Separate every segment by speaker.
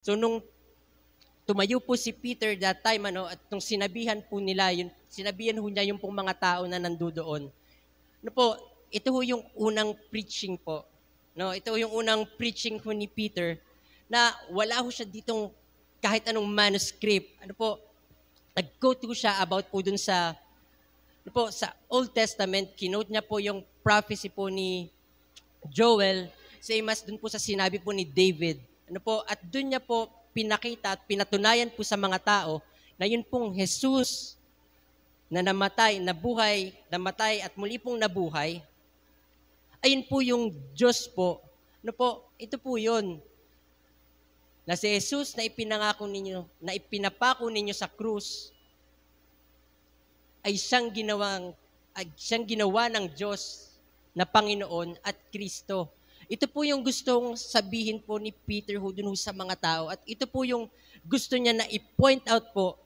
Speaker 1: So nung tumayo po si Peter that time, at nung sinabihan po nila, sinabihan ho niya yung pong mga tao na nandoon. Po, ito ho yung unang preaching po. No, ito ho yung unang preaching po ni Peter na wala ho siya ditong kahit anong manuscript. Nag-quote ho siya about po dun sa sa Old Testament, kinote niya po yung prophecy po ni Joel, same as dun po sa sinabi po ni David. At dun niya po pinakita at pinatunayan po sa mga tao na yun pong Jesus na namatay at muli pong nabuhay, ayun po yung Diyos po. Ito po yun. Na si Jesus na ipinangako ninyo, na ipinapako ninyo sa krus, ay siyang ginawa ng Diyos na Panginoon at Kristo. Ito po yung gustong sabihin po ni Peter dun sa mga tao. At ito po yung gusto niya na i-point out po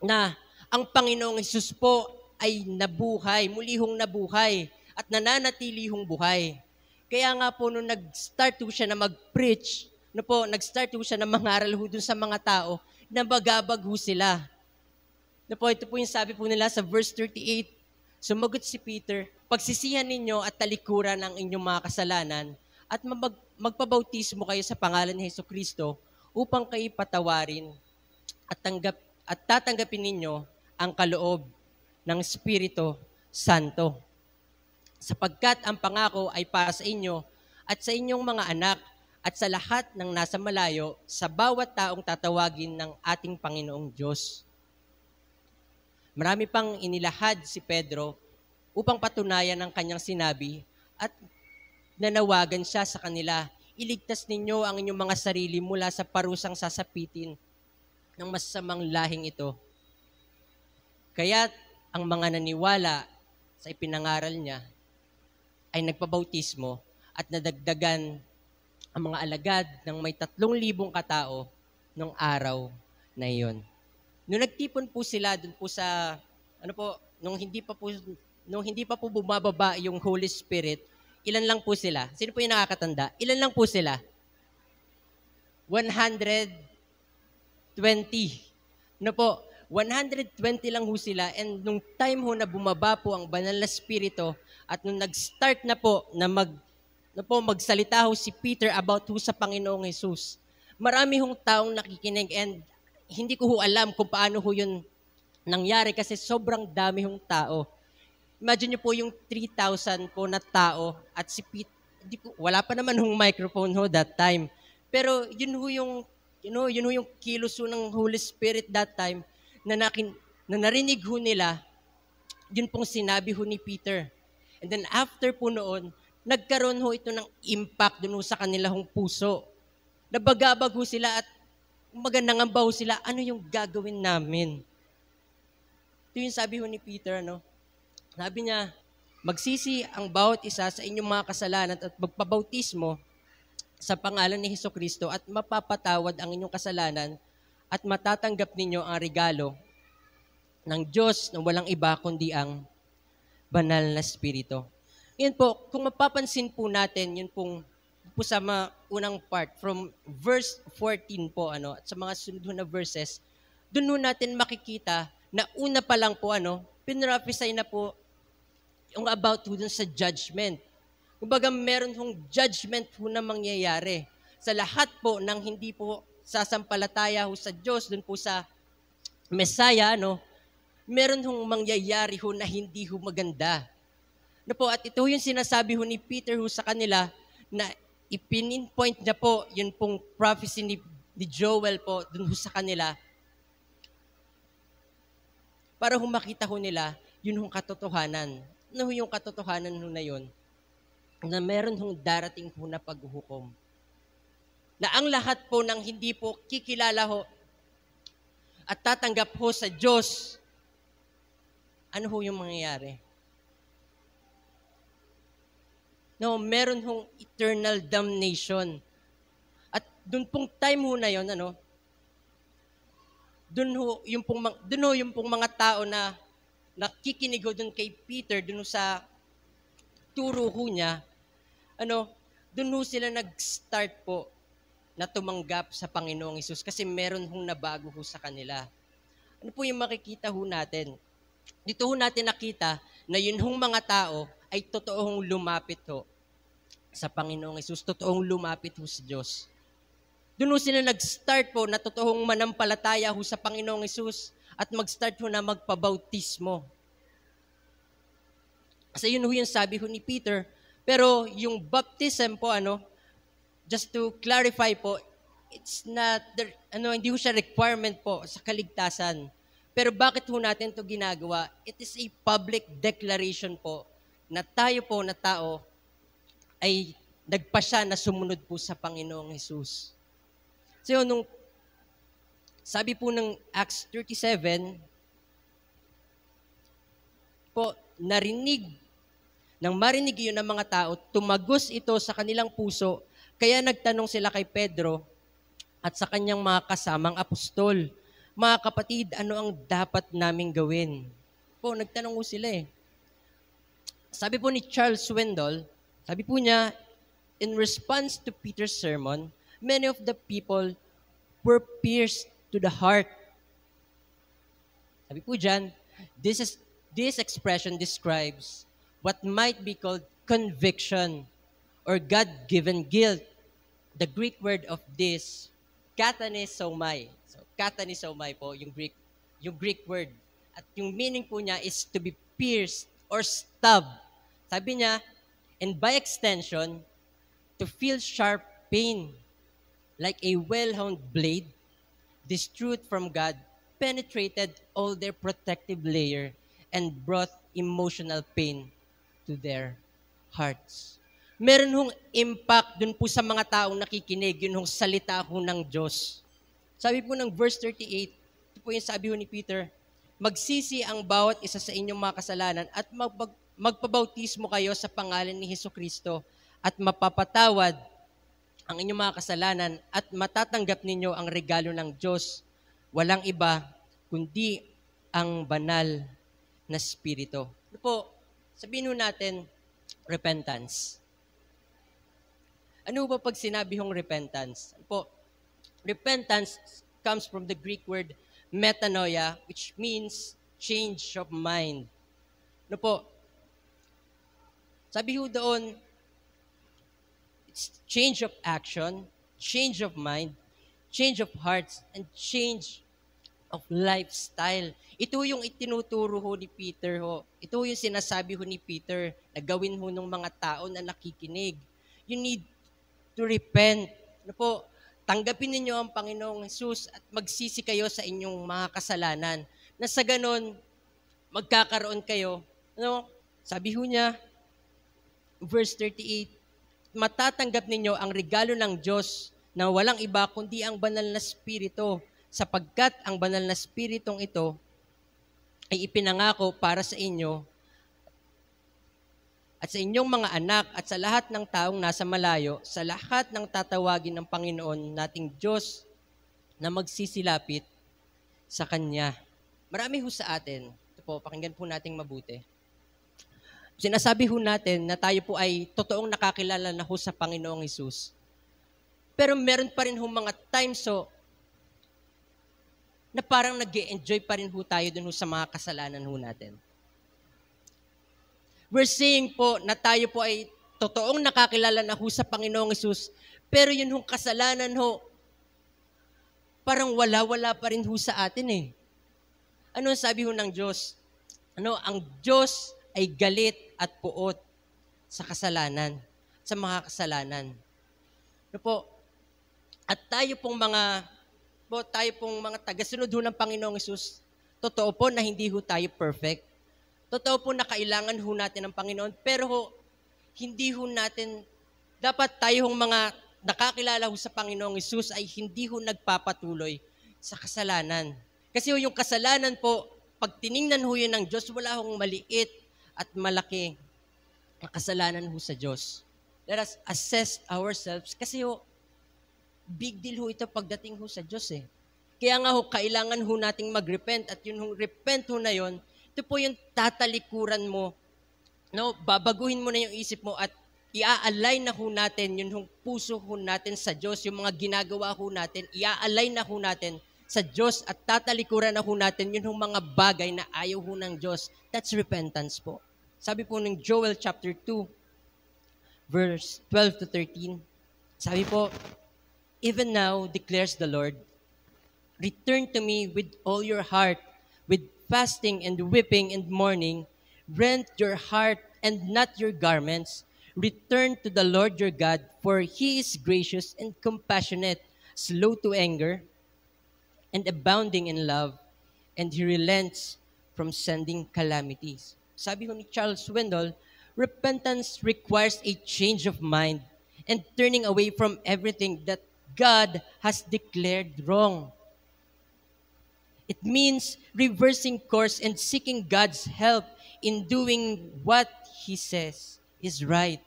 Speaker 1: na ang Panginoong Hesus po ay nabuhay, muli hong nabuhay at nananatili hong buhay. Kaya nga po nung nag-start po siya na mag-preach, nag-start po siya na mangaral dun sa mga tao, na bagabag sila. Ito po yung sabi po nila sa verse 38, sumagot si Peter, pagsisihan ninyo at talikuran ang inyong mga kasalanan at magpabautismo kayo sa pangalan ni Jesucristo upang kayo patawarin at tatanggapin ninyo ang kaloob ng Espiritu Santo. Sapagkat ang pangako ay para sa inyo at sa inyong mga anak at sa lahat ng nasa malayo, sa bawat taong tatawagin ng ating Panginoong Diyos. Marami pang inilahad si Pedro upang patunayan ang kanyang sinabi at nanawagan siya sa kanila, iligtas ninyo ang inyong mga sarili mula sa parusang sasapitin ng masasamang lahing ito. Kaya ang mga naniwala sa ipinangaral niya ay nagpabautismo at nadagdagan ang mga alagad ng may 3,000 katao nung araw na iyon. Nung nagtipon po sila dun po sa nung hindi pa po bumababa yung Holy Spirit, ilan lang po sila? Sino po yung nakakatanda? Ilan lang po sila? 120. 120 lang ho sila, and nung time ho na bumaba po ang banal na spirito at nung nag-start na po na magsalita ho si Peter about ho sa Panginoong Jesus, marami hong taong nakikinig, and hindi ko ho alam kung paano ho yun nangyari kasi sobrang dami hong tao. Imagine niyo po yung 3,000 po na tao at si Peter, wala pa naman hong microphone ho that time. Pero yun ho yung kilos ho ng Holy Spirit that time na narinig ho nila, yun pong sinabi ho ni Peter. And then after po noon, nagkaroon ho ito ng impact dun ho sa kanilang puso. Nabagabag ho sila at magandangamba ho sila, ano yung gagawin namin? Ito yung sabi ho ni Peter, Sabi niya, magsisi ang bawat isa sa inyong mga kasalanan at magpabautismo sa pangalan ni Jesucristo at mapapatawad ang inyong kasalanan at matatanggap ninyo ang regalo ng Diyos na walang iba kundi ang banal na Espiritu. Ngayon po, kung mapapansin po natin, yun po sa unang part, from verse 14 po, at sa mga sunod na verses, doon natin makikita na una pa lang po, pinrophesy na po yung about dun sa judgment. Kumbaga, meron hong judgment na mangyayari sa lahat po ng hindi po sasampalataya sa Diyos, dun po sa Messiah, meron hong mangyayari na hindi maganda. At ito yung sinasabi ni Peter sa kanila na ipin-point niya po yun pong prophecy ni Joel po dun sa kanila para makita nila yun katotohanan. Ano yung katotohanan na yun? Na meron darating na paghuhukom. Na ang lahat po ng hindi po kikilala at tatanggap sa Diyos, ano yung mangyayari? Meron eternal damnation. At dun pong time na yun, dun yung pong mga tao na nakikinig dun kay Peter, dun sa turo niya, dun sila nag-start po na tumanggap sa Panginoong Hesus kasi meron hong nabago ho sa kanila. Ano po yung makikita ho natin? Dito ho natin nakita na yun hong mga tao ay totoong lumapit ho sa Panginoong Hesus, totoong lumapit ho sa Diyos. Doon ho sila nag-start po na totoong manampalataya ho sa Panginoong Hesus at mag-start ho na magpabautismo. Kasi yun ho yung sabi ho ni Peter. Pero yung baptism po, just to clarify po, it's not, hindi ho siya requirement po sa kaligtasan. Pero bakit ho natin ito ginagawa? It is a public declaration po na tayo po na tao ay nagpasya na sumunod po sa Panginoong Hesus. So nung sabi po ng Acts 37, po nang marinig iyon ng mga tao, tumagos ito sa kanilang puso, kaya nagtanong sila kay Pedro at sa kanyang mga kasamang apostol, mga kapatid, ano ang dapat naming gawin? Po, nagtanong ko sila eh. Sabi po ni Charles Swindoll, sabi po niya, in response to Peter's sermon, many of the people were pierced to the heart. Sabi po dyan, this expression describes what might be called conviction or God-given guilt. The Greek word of this, katanisomai. So, katanisomai po, yung Greek word. At yung meaning po niya is to be pierced or stabbed. Sabi niya, and by extension, to feel sharp pain, like a well-honed blade, this truth from God penetrated all their protective layer and brought emotional pain to their hearts. Meron hong impact dun po sa mga taong nakikinig, yun hong salita ho ng Diyos. Sabi po ng verse 38, ito po yung sabi ho ni Peter, magsisi ang bawat isa sa inyong mga kasalanan at magpabautismo kayo sa pangalan ni Hesukristo at mapapatawad ang inyong mga kasalanan at matatanggap ninyo ang regalo ng Diyos. Walang iba kundi ang banal na Espiritu. Ano po, sabihin natin, repentance. Ano ba pag sinabi hong repentance? Ano po, repentance comes from the Greek word metanoia, which means change of mind. Ano po, sabi ho doon, it's change of action, change of mind, change of hearts, and change of lifestyle. Ito yung itinuturo ho ni Peter ho. Ito yung sinasabi ho ni Peter na gawin ho ng mga tao na nakikinig. You need to repent. Ano po, tanggapin ninyo ang Panginoong Hesus at magsisi kayo sa inyong mga kasalanan. Na sa ganon, magkakaroon kayo. Sabi ho niya, verse 38, matatanggap ninyo ang regalo ng Diyos na walang iba kundi ang banal na Espiritu, sapagkat ang banal na Espiritong ito ay ipinangako para sa inyo at sa inyong mga anak at sa lahat ng taong nasa malayo, sa lahat ng tatawagin ng Panginoon nating Diyos na magsisilapit sa Kanya. Marami ho sa atin. Ito po, pakinggan po nating mabuti. Sinasabi ho natin na tayo po ay totoong nakakilala na ho sa Panginoong Hesus. Pero meron pa rin ho mga times na parang nag-e-enjoy pa rin ho tayo dun ho sa mga kasalanan ho natin. We're saying po na tayo po ay totoong nakakilala na ho sa Panginoong Hesus, pero yun hong kasalanan ho, parang wala-wala pa rin ho sa atin eh. Ano ang sabi ho ng Diyos? Ang Diyos ay galit at puot sa kasalanan, sa mga kasalanan. At tayo pong mga tagasunod ho ng Panginoong Hesus, totoo po na hindi ho tayo perfect. Totoo po na kailangan ho natin ng Panginoon, pero hindi ho natin, dapat tayo hong mga nakakilala ho sa Panginoong Hesus ay hindi ho nagpapatuloy sa kasalanan. Kasi ho yung kasalanan po, pag tiningnan ho yun ng Diyos, wala hong maliit at malaki ang kasalanan ho sa Diyos. Let us assess ourselves kasi ho, big deal ho ito pagdating ho sa Diyos eh. Kaya nga ho, kailangan ho nating mag-repent at yun ho, repent ho na yun, ito po yung tatalikuran mo, babaguhin mo na yung isip mo at ia-align na ho natin yung puso ho natin sa Diyos, yung mga ginagawa ho natin, ia-align na ho natin sa Diyos at tatalikuran na ho natin yung mga bagay na ayaw ho ng Diyos. That's repentance po. Sabi po ng Joel chapter 2, verse 12 to 13, sabi po, "Even now, declares the Lord, return to me with all your heart, with fasting and weeping and mourning. Rend your heart and not your garments. Return to the Lord your God, for He is gracious and compassionate, slow to anger, and abounding in love, and He relents from sending calamities." Sabi ko ni Charles Swindoll, repentance requires a change of mind and turning away from everything that God has declared wrong. It means reversing course and seeking God's help in doing what He says is right.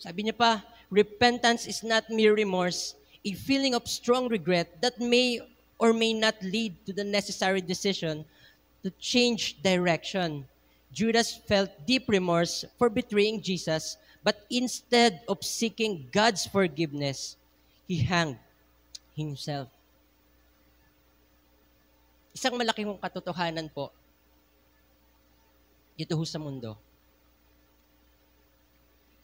Speaker 1: Sabi niya pa, repentance is not mere remorse, a feeling of strong regret that may or may not lead to the necessary decision to change direction. Judas felt deep remorse for betraying Jesus, but instead of seeking God's forgiveness, he hanged himself. Isang malaking katotohanan po dito ho sa mundo.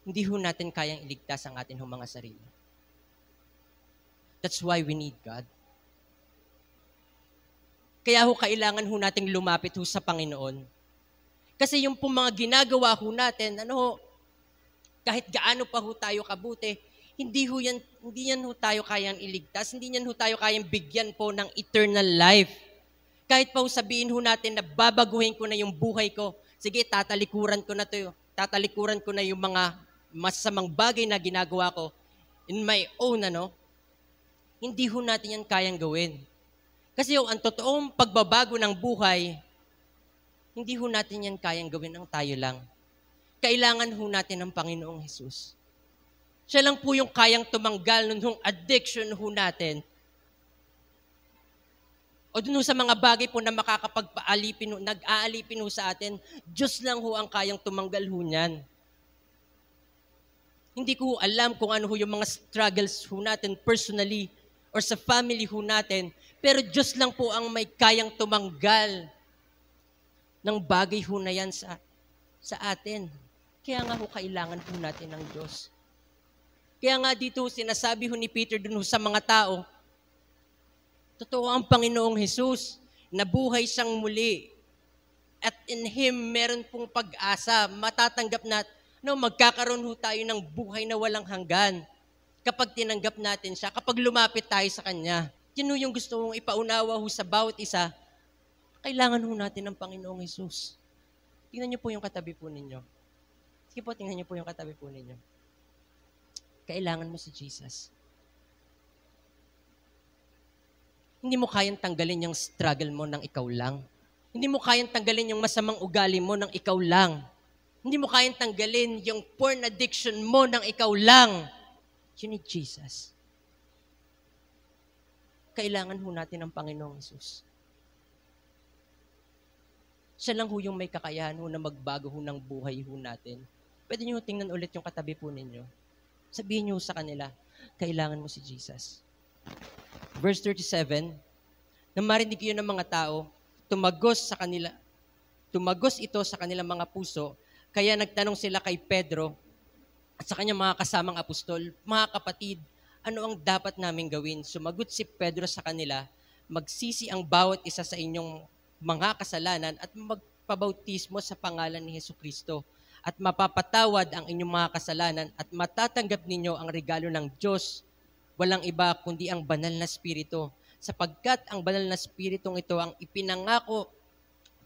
Speaker 1: Hindi ho natin kayang iligtas ang ating mga sarili. That's why we need God. Kaya ho kailangan ho nating lumapit ho sa Panginoon. Kasi yung po mga ginagawa ho natin, kahit gaano pa ho tayo kabuti, hindi yan ho tayo kayang iligtas, hindi yan ho tayo kayang bigyan po ng eternal life. Kahit pa ho sabihin ho natin na babaguhin ko na yung buhay ko, sige, tatalikuran ko na yung mga masamang bagay na ginagawa ko in my own, hindi ho natin yan kayang gawin. Kasi ang totoong pagbabago ng buhay, hindi ho natin yan kayang gawin ng tayo lang. Kailangan ho natin ng Panginoong Jesus. Siya lang po yung kayang tumanggal ng addiction ho natin. O dun ho sa mga bagay po na nag-aalipin ho sa atin, Diyos lang ho ang kayang tumanggal ho niyan. Hindi ko alam kung ano ho yung mga struggles ho natin personally or sa family ho natin, pero Diyos lang po ang may kayang tumanggal ng bagay ho na yan sa atin. Kaya nga ho kailangan ho natin ng Diyos. Kaya nga dito sinasabi ho ni Peter dun ho sa mga tao, totoo ang Panginoong Jesus, nabuhay siyang muli. At in Him, meron pong pag-asa. Matatanggap magkakaroon ho tayo ng buhay na walang hanggan. Kapag tinanggap natin siya, kapag lumapit tayo sa Kanya. Yun ho yung gusto mong ipaunawa ho sa bawat isa. Kailangan ho natin ng Panginoong Jesus. Tingnan niyo po yung katabi po ninyo. Sige po, tingnan niyo po yung katabi po ninyo. Kailangan mo si Jesus. Hindi mo kayang tanggalin yung struggle mo ng ikaw lang. Hindi mo kayang tanggalin yung masamang ugali mo ng ikaw lang. Hindi mo kayang tanggalin yung porn addiction mo ng ikaw lang. You need Jesus. Kailangan ho natin ng Panginoong Jesus. Siya lang ho yung may kakayahan ho na magbago ho ng buhay ho natin. Pwede niyo tingnan ulit yung katabi po ninyo. Sabihin niyo sa kanila, kailangan mo si Jesus. Verse 37, na marinig yun ng mga tao, tumagos ito sa kanilang mga puso, kaya nagtanong sila kay Pedro at sa kanyang mga kasamang apostol, mga kapatid, ano ang dapat namin gawin? Sumagot si Pedro sa kanila, magsisi ang bawat isa sa inyong mga kasalanan at magpabautismo sa pangalan ni Jesucristo at mapapatawad ang inyong mga kasalanan at matatanggap ninyo ang regalo ng Diyos. Walang iba kundi ang banal na Espiritu. Sapagkat ang banal na Espiritong ito ang ipinangako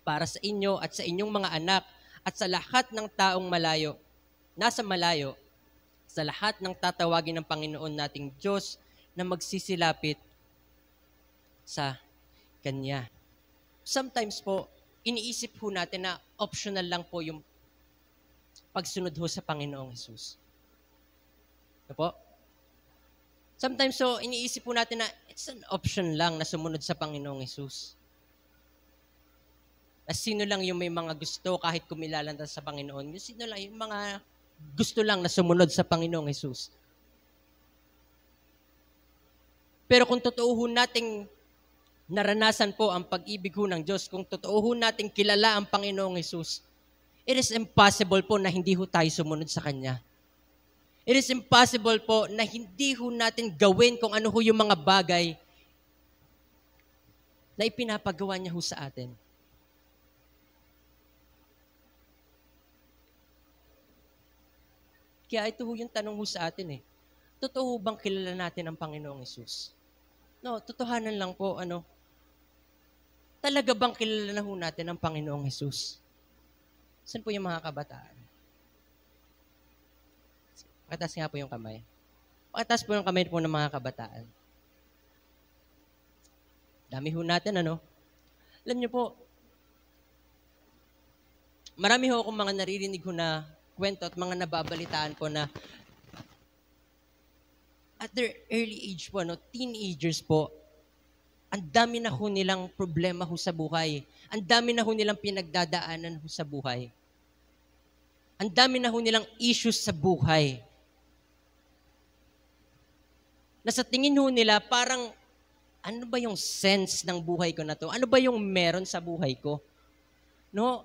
Speaker 1: para sa inyo at sa inyong mga anak at sa lahat ng taong nasa malayo, sa lahat ng tatawagin ng Panginoon nating Diyos na magsisilapit sa Kanya. Sometimes po, iniisip po natin na optional lang po yung pagsunod ho sa Panginoong Jesus. Ano po? Sometimes iniisip po natin na it's an option lang na sumunod sa Panginoong Jesus. Na sino lang yung may mga gusto kahit kumilala na sa Panginoon. Yung sino lang yung mga gusto lang na sumunod sa Panginoong Hesus. Pero kung totoo ho nating naranasan po ang pag-ibig ho ng Diyos, kung totoo ho nating kilala ang Panginoong Hesus, it is impossible po na hindi ho tayo sumunod sa Kanya. It is impossible po na hindi ho natin gawin kung ano ho yung mga bagay na ipinapagawa niya ho sa atin. Kaya ito ho yung tanong ho sa atin eh. Totoo bang kilala natin ang Panginoong Hesus? No, totohanan lang po, talaga bang kilala na ho natin ang Panginoong Hesus? Saan po yung mga kabataan? Pakitaas nga po yung kamay. Pakitaas po yung kamay po ng mga kabataan. Dami ho natin, Alam niyo po, marami ho akong mga naririnig ho na kwento at mga nababalitaan po na at their early age po, teenagers po, ang dami na ho nilang problema ho sa buhay. Ang dami na ho nilang pinagdadaanan ho sa buhay. Ang dami na ho nilang issues sa buhay. Na sa tingin ho nila, parang, ano ba yung sense ng buhay ko na to? Ano ba yung meron sa buhay ko? No?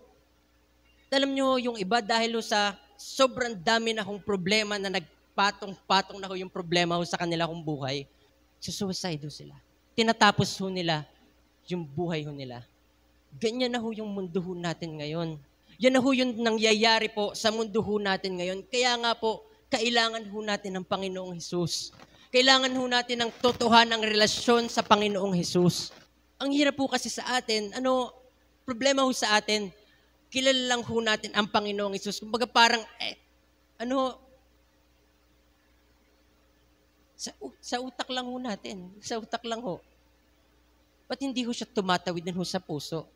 Speaker 1: Alam nyo, yung iba dahil ho sa sobrang dami na hong problema na nagpatong-patong na ho yung problema ho sa kanila hong buhay, susuicide ho sila. Tinatapos ho nila yung buhay ho nila. Ganyan na ho yung mundo ho natin ngayon. Yan na ho yung nangyayari po sa mundo ho natin ngayon. Kaya nga po, kailangan ho natin ng Panginoong Hesus. Kailangan ho natin ng totohanang relasyon sa Panginoong Hesus. Ang hirap po kasi sa atin, problema ho sa atin, kilala lang ho natin ang Panginoong Hesus. Kumbaga parang, sa utak lang ho natin. Sa utak lang ho. Ba't hindi ho siya tumatawid din ho sa puso?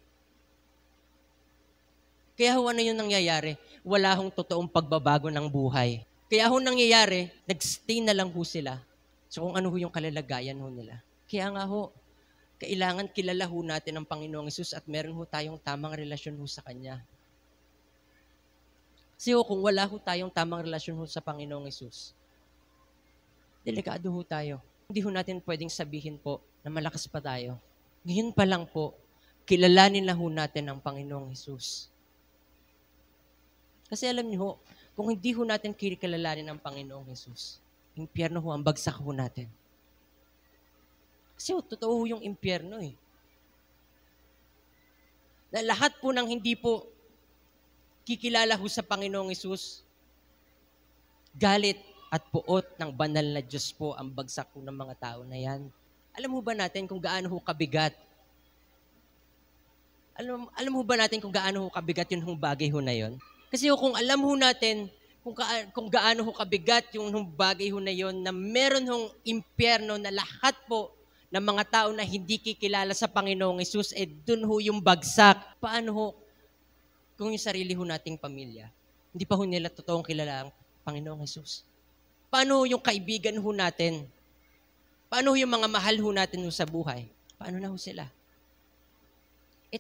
Speaker 1: Kaya ho ano yung nangyayari? Wala hong totoong pagbabago ng buhay. Kaya ho nangyayari, nag-stay na lang ho sila. So kung ano ho yung kalalagayan ho nila. Kaya nga ho, kailangan kilala ho natin ang Panginoong Hesus at meron ho tayong tamang relasyon ho sa Kanya. Kasi ho, kung wala ho tayong tamang relasyon ho sa Panginoong Hesus, delikado ho tayo. Hindi ho natin pwedeng sabihin po na malakas pa tayo. Ngayon pa lang po, kilalanin na ho natin ang Panginoong Hesus. Kasi alam niyo ho, kung hindi ho natin kilalanin ang Panginoong Hesus, impyerno ho ang bagsak ho natin. Kasi ho, totoo ho yung impyerno eh. Na lahat po ng hindi po kikilala ho sa Panginoong Hesus, galit at puot ng banal na Diyos po ang bagsak po ng mga tao na yan. Alam mo ba natin kung gaano ho kabigat? Alam mo ba natin kung gaano ho kabigat yun hong bagay ho na yun? Kasi ho, kung alam ho natin kung gaano ho kabigat yung bagay ho na yun, na meron hong impyerno na lahat po ng mga tao na hindi kikilala sa Panginoong Hesus, dun ho yung bagsak. Paano ho kung yung sarili ho nating pamilya, hindi pa ho nila totoong kilala ang Panginoong Hesus? Paano yung kaibigan ho natin? Paano yung mga mahal ho natin ho sa buhay? Paano na ho sila?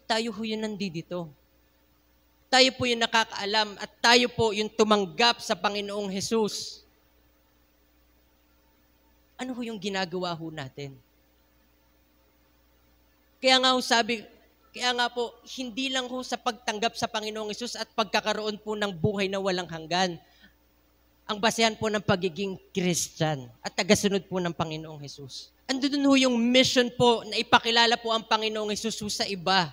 Speaker 1: Tayo ho yun nandito. Tayo po yung nakakaalam at tayo po yung tumanggap sa Panginoong Hesus. Ano ho yung ginagawa ho natin? Kaya nga po, hindi lang ho sa pagtanggap sa Panginoong Hesus at pagkakaroon po ng buhay na walang hanggan. Ang basehan po ng pagiging Christian at tagasunod po ng Panginoong Hesus. Andun ho yung mission po na ipakilala po ang Panginoong Hesus sa iba.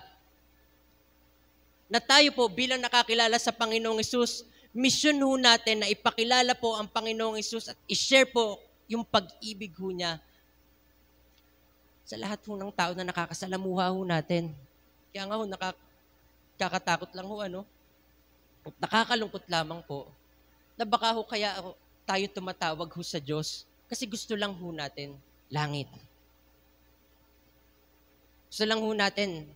Speaker 1: Na tayo po bilang nakakilala sa Panginoong Hesus, mission ho natin na ipakilala po ang Panginoong Hesus at i-share po yung pag-ibig ho niya sa lahat ho ng tao na nakakasalamuha ho natin. Kaya nga ho, nakakatakot lang ho, at nakakalungkot lamang po na baka ho kaya tayo tumatawag ho sa Diyos kasi gusto lang ho natin langit. Gusto lang ho natin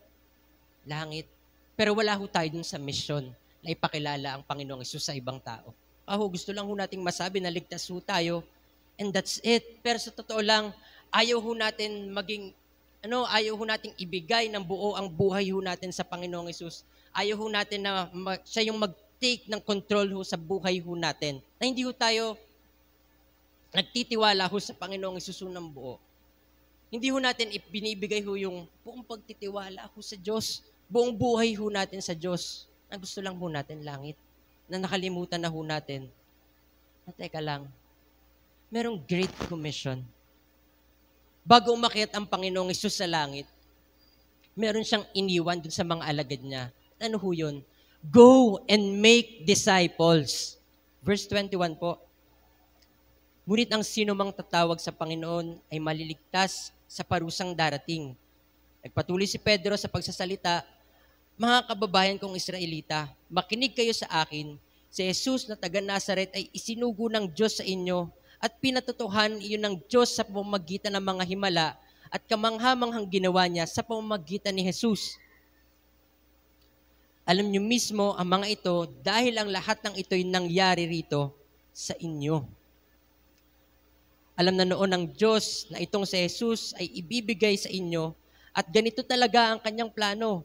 Speaker 1: langit. Pero wala ho tayo dun sa mission na ipakilala ang Panginoong Hesus sa ibang tao. Gusto lang ho nating masabi na ligtas ho tayo and that's it. Pero sa totoo lang, ayaw ho natin ayaw ho nating ibigay ng buo ang buhay ho natin sa Panginoong Hesus. Ayaw ho natin na siya yung mag-take ng control ho sa buhay ho natin. Na hindi ho tayo nagtitiwala ho sa Panginoong Hesus ng buo. Hindi ho natin binibigay ho yung buong pagtitiwala ho sa Diyos. Buong buhay ho natin sa Diyos. Na gusto lang ho natin langit. Na nakalimutan na ho natin. Na teka lang, merong Great Commission. Bago umakyat ang Panginoong Hesus sa langit, meron siyang iniwan dun sa mga alagad niya. Ano ho yun? Go and make disciples. Verse 21 po. Ngunit ang sino mang tatawag sa Panginoon ay maliligtas sa parusang darating. Nagpatuloy si Pedro sa pagsasalita, mga kababayan kong Israelita, makinig kayo sa akin. Si Jesus na taga Nazaret ay isinugo ng Diyos sa inyo at pinatutuhan iyon ng Diyos sa pamamagitan ng mga himala at kamanghamanghang ginawa niya sa pamamagitan ni Jesus. Alam niyo mismo ang mga ito dahil ang lahat ng ito'y nangyari rito sa inyo. Alam na noon ng Diyos na itong si Jesus ay ibibigay sa inyo at ganito talaga ang kanyang plano.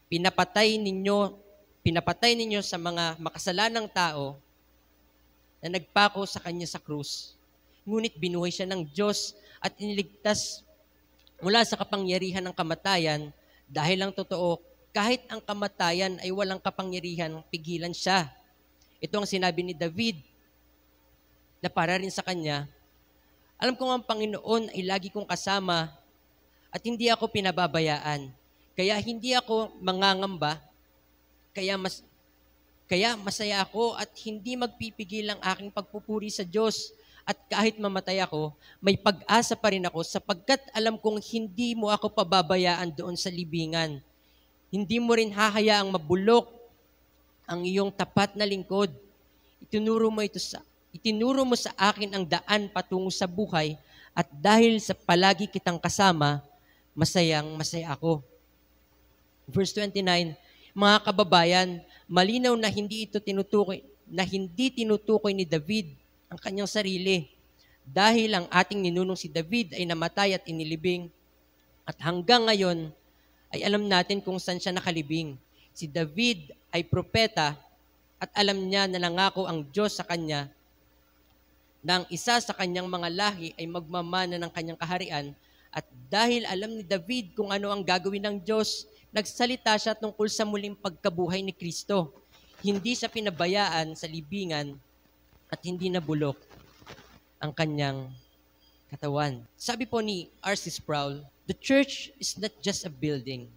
Speaker 1: Pinapatay ninyo sa mga makasalanang tao na nagpako sa kanya sa krus. Ngunit binuhay siya ng Diyos at iniligtas mula sa kapangyarihan ng kamatayan dahil ang totoo, kahit ang kamatayan ay walang kapangyarihan, pigilan siya. Ito ang sinabi ni David na para rin sa kanya, alam ko ang Panginoon ay lagi kong kasama at hindi ako pinababayaan. Kaya hindi ako mangangamba, kaya masaya ako at hindi magpipigil ang aking pagpupuri sa Diyos. At kahit mamatay ako, may pag-asa pa rin ako sapagkat alam kong hindi mo ako pababayaan doon sa libingan. Hindi mo rin hahayaang mabulok ang iyong tapat na lingkod. Itinuro mo sa akin ang daan patungo sa buhay at dahil sa palagi kitang kasama, masaya ako. Verse 29, mga kababayan, malinaw na hindi tinutukoy ni David ang kanyang sarili. Dahil ang ating ninunong si David ay namatay at inilibing. At hanggang ngayon, ay alam natin kung saan siya nakalibing. Si David ay propeta at alam niya na nangako ang Diyos sa kanya na ang isa sa kanyang mga lahi ay magmamana ng kanyang kaharian. At dahil alam ni David kung ano ang gagawin ng Diyos, nagsalita siya tungkol sa muling pagkabuhay ni Kristo. Hindi siya pinabayaan sa libingan at hindi nabulok ang kanyang katawan. Sabi po ni R.C. Sproul, the church is not just a building,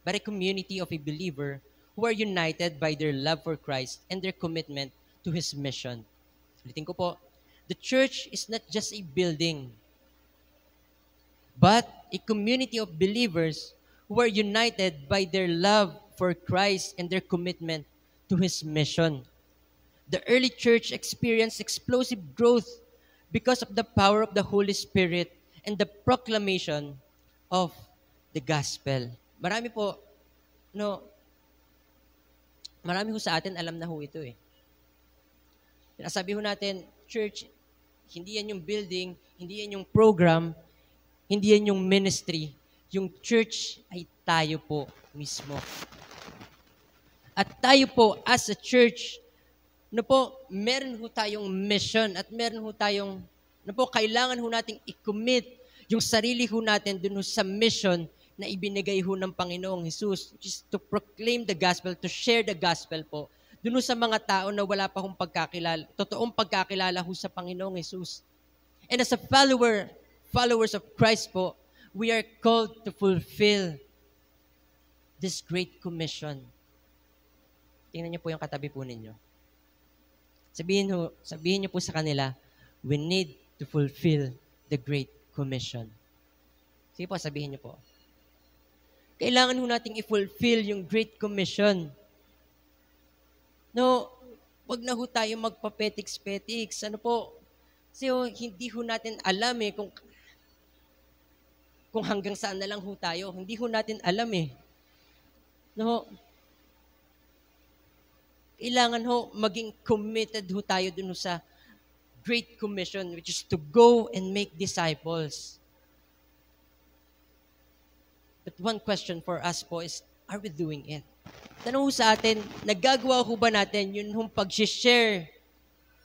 Speaker 1: but a community of a believer who are united by their love for Christ and their commitment to His mission. Ulitin ko po, the church is not just a building, but a community of believers who are united by their love for Christ and their commitment to His mission. The early church experienced explosive growth because of the power of the Holy Spirit and the proclamation of the gospel. Marami ho sa atin alam na ho ito eh. Sinasabi ho natin, church, hindi yan yung building, hindi yan yung program, hindi yan yung ministry. Yung church ay tayo po mismo. At tayo po as a church, meron ho tayong mission at meron ho tayong, kailangan ho nating i-commit yung sarili ho natin dun ho sa mission na ibinigay ho ng Panginoong Hesus, which is to proclaim the gospel, to share the gospel po, dun ho sa mga tao na wala pa hong pagkakilala, totoong pagkakilala ho sa Panginoong Hesus. And as a followers of Christ po, we are called to fulfill this great commission. Tingnan niyo po yung katabi po ninyo. Sabihin niyo po sa kanila, we need to fulfill the Great Commission. Sige po, sabihin niyo po. Kailangan ho nating i-fulfill yung Great Commission. Wag na ho tayo magpapetiks-petiks. Kasi hindi ho natin alam kung hanggang saan na lang ho tayo. Hindi ho natin alam eh. Kailangan ho maging committed ho tayo dun sa Great Commission, which is to go and make disciples. But one question for us po is, are we doing it? Tanong ho sa atin, nagagawa ho ba natin yun hong pag-share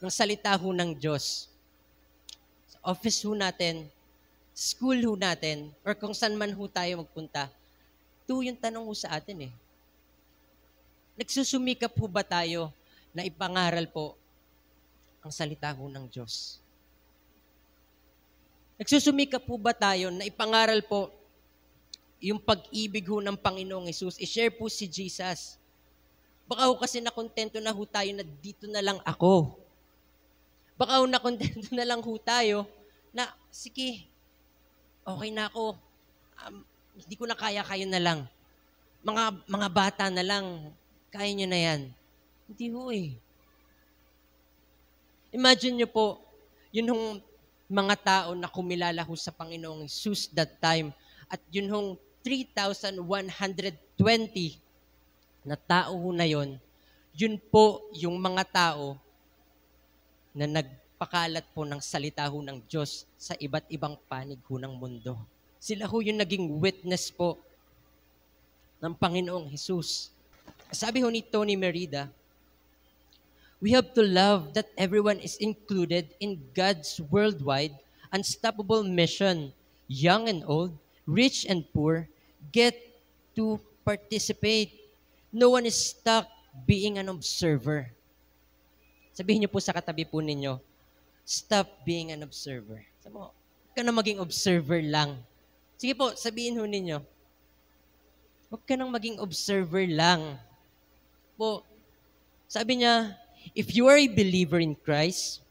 Speaker 1: ng salita ho ng Diyos? Sa office ho natin, school ho natin, or kung saan man ho tayo magpunta, ito yung tanong ho sa atin eh. Nagsusumikap ho ba tayo na ipangaral po ang salita ho ng Diyos? Nagsusumikap po ba tayo na ipangaral po yung pag-ibig ho ng Panginoong Hesus? I-share po si Jesus. Baka ho kasi nakontento na ho tayo na dito na lang ako. Baka ho nakontento na lang ho tayo na, sige, okay na ako. Hindi ko na kaya, kayo na lang. Mga bata na lang, kaya nyo na yan. Hindi ho eh. Imagine nyo po, yun hong mga tao na kumilala ho sa Panginoong Hesus that time, at yun hong 3,120 na tao ho na yun po yung mga tao na nagpakalat po ng salita ho ng Diyos sa iba't ibang panig ho ng mundo. Sila ho yung naging witness po ng Panginoong Hesus. Sabi ho ni Tony Merida, we have to love that everyone is included in God's worldwide, unstoppable mission. Young and old, rich and poor, get to participate. No one is stuck being an observer. Sabihin niyo po sa katabi po ninyo, stop being an observer. Sabi mo, huwag ka na maging observer lang. Sige po, sabihin ho ninyo, huwag ka nang maging observer lang. Po, sabi niya, if you are a believer in Christ,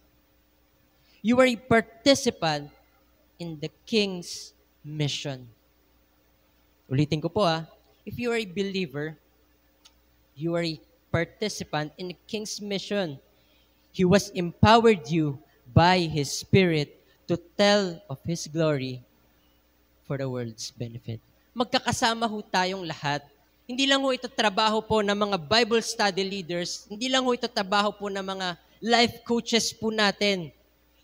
Speaker 1: you are a participant in the King's mission. Ulitin ko po if you are a believer, you are a participant in the King's mission. He was empowered you by His Spirit to tell of His glory for the world's benefit. Magkakasama ho tayong lahat. Hindi lang ho ito trabaho po ng mga Bible study leaders. Hindi lang ho ito trabaho po ng mga life coaches po natin.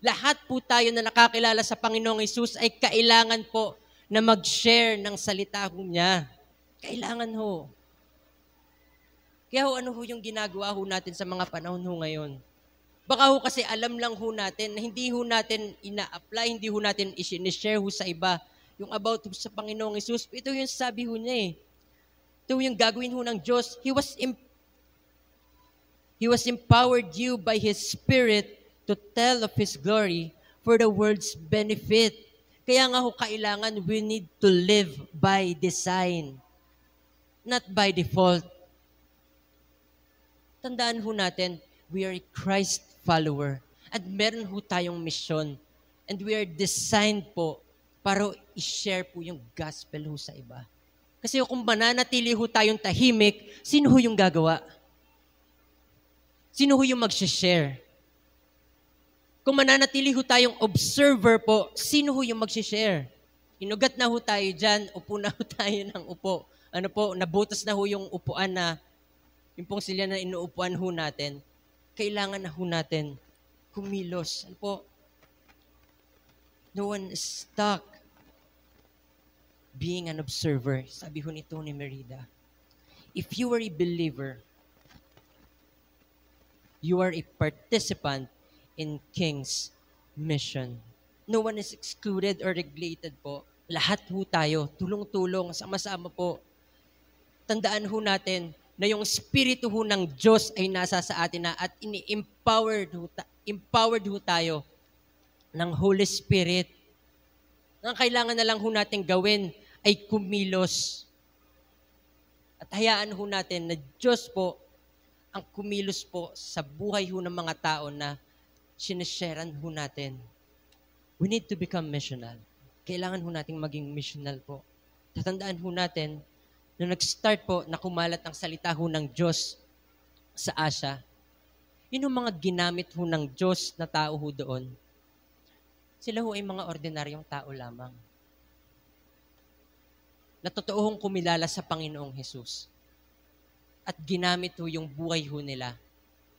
Speaker 1: Lahat po tayo na nakakilala sa Panginoong Hesus ay kailangan po na mag-share ng salita ho niya. Kailangan ho. Kaya ho, ano ho yung ginagawa ho natin sa mga panahon ho ngayon? Baka ho kasi alam lang ho natin na hindi ho natin ina-apply, hindi ho natin i-share ho sa iba yung about ho sa Panginoong Hesus. Ito yung sabi ho niya eh. Ito yung gagawin ho ng Diyos. He was empowered you by His Spirit to tell of His glory for the world's benefit. Kaya nga ho kailangan we need to live by design, not by default. Tandaan ho natin, we are a Christ follower at meron ho tayong mission and we are designed po para i-share po yung gospel ho sa iba. Kasi kung mananatili ho tayong tahimik, sino ho yung gagawa? Sino ho yung mag-share? Kung mananatili ho tayong observer po, sino ho yung mag-share? Inugat na ho tayo dyan, upo na ho tayo ng upo. Ano po, nabutas na ho yung upuan na, yung pong sila na inuupuan ho natin. Kailangan na ho natin kumilos. Ano po? No one is stuck being an observer. Sabi ho ni Tony Merida, if you are a believer, you are a participant in King's mission. No one is excluded or regulated po. Lahat ho tayo, tulong-tulong, sama-sama po. Tandaan ho natin na yung Espiritu ho ng Diyos ay nasa sa atin na at empowered ho tayo ng Holy Spirit. Ang kailangan na lang ho natin gawin ay kumilos. At hayaan ho natin na Diyos po ang kumilos po sa buhay ho ng mga tao na sinesharean ho natin. We need to become missional. Kailangan ho nating maging missional po. Tatandaan ho natin na nag-start po na kumalat ang salita ho ng Diyos sa Asia. Yun ang mga ginamit ho ng Diyos na tao ho doon. Sila ho ay mga ordinaryong tao lamang. Na totoo hong kumilala sa Panginoong Hesus. At ginamit ho yung buhay ho nila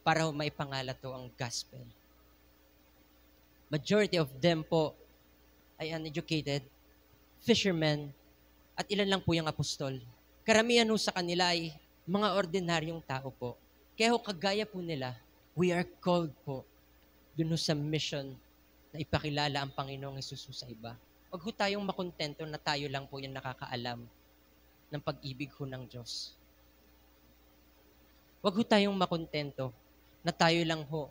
Speaker 1: para ho maipangalat ho ang gospel. Majority of them po ay uneducated, fishermen, at ilan lang po yung apostol. Karamihan ho sa kanila ay mga ordinaryong tao po. Kaya kagaya po nila, we are called po dun sa mission na ipakilala ang Panginoong Hesus sa iba. Huwag ho tayong makontento na tayo lang po yung nakakaalam ng pag-ibig ho ng Diyos. Huwag ho tayong makontento na tayo lang ho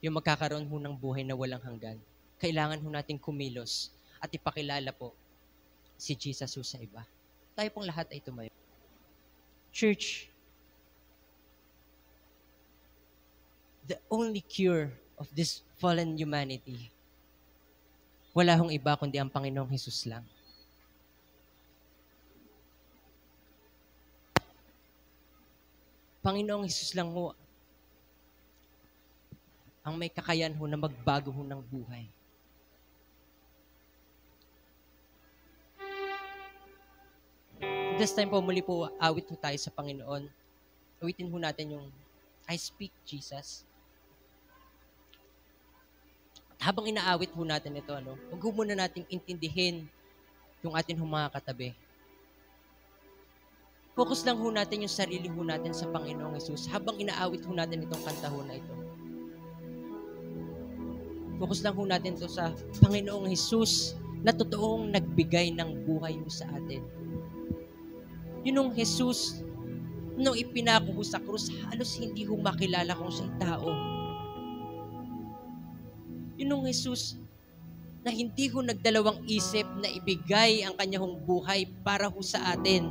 Speaker 1: yung magkakaroon ho ng buhay na walang hanggan. Kailangan ho nating kumilos at ipakilala po si Jesus ho sa iba. Tayo pong lahat ay tumayo. Church, the only cure of this fallen humanity, wala hong iba kundi ang Panginoong Hesus lang. Panginoong Hesus lang ho ang may kakayan ho na magbago ho ng buhay. This time po, muli po, awit ho tayo sa Panginoon. Awitin ho natin yung I Speak Jesus. At habang inaawit ho natin ito, huwag ho muna nating intindihin yung atin ho mga katabi. Focus lang ho natin yung sarili ho natin sa Panginoong Hesus habang inaawit ho natin itong kanta ho na ito. Focus lang ho natin ito sa Panginoong Hesus na totoong nagbigay ng buhay ho sa atin. Yun yung Hesus, nung ipinako ho sa krus, halos hindi ho makilala kung siya'y tao. Yun yung Hesus na hindi ho nagdalawang isip na ibigay ang kanyang buhay para ho sa atin.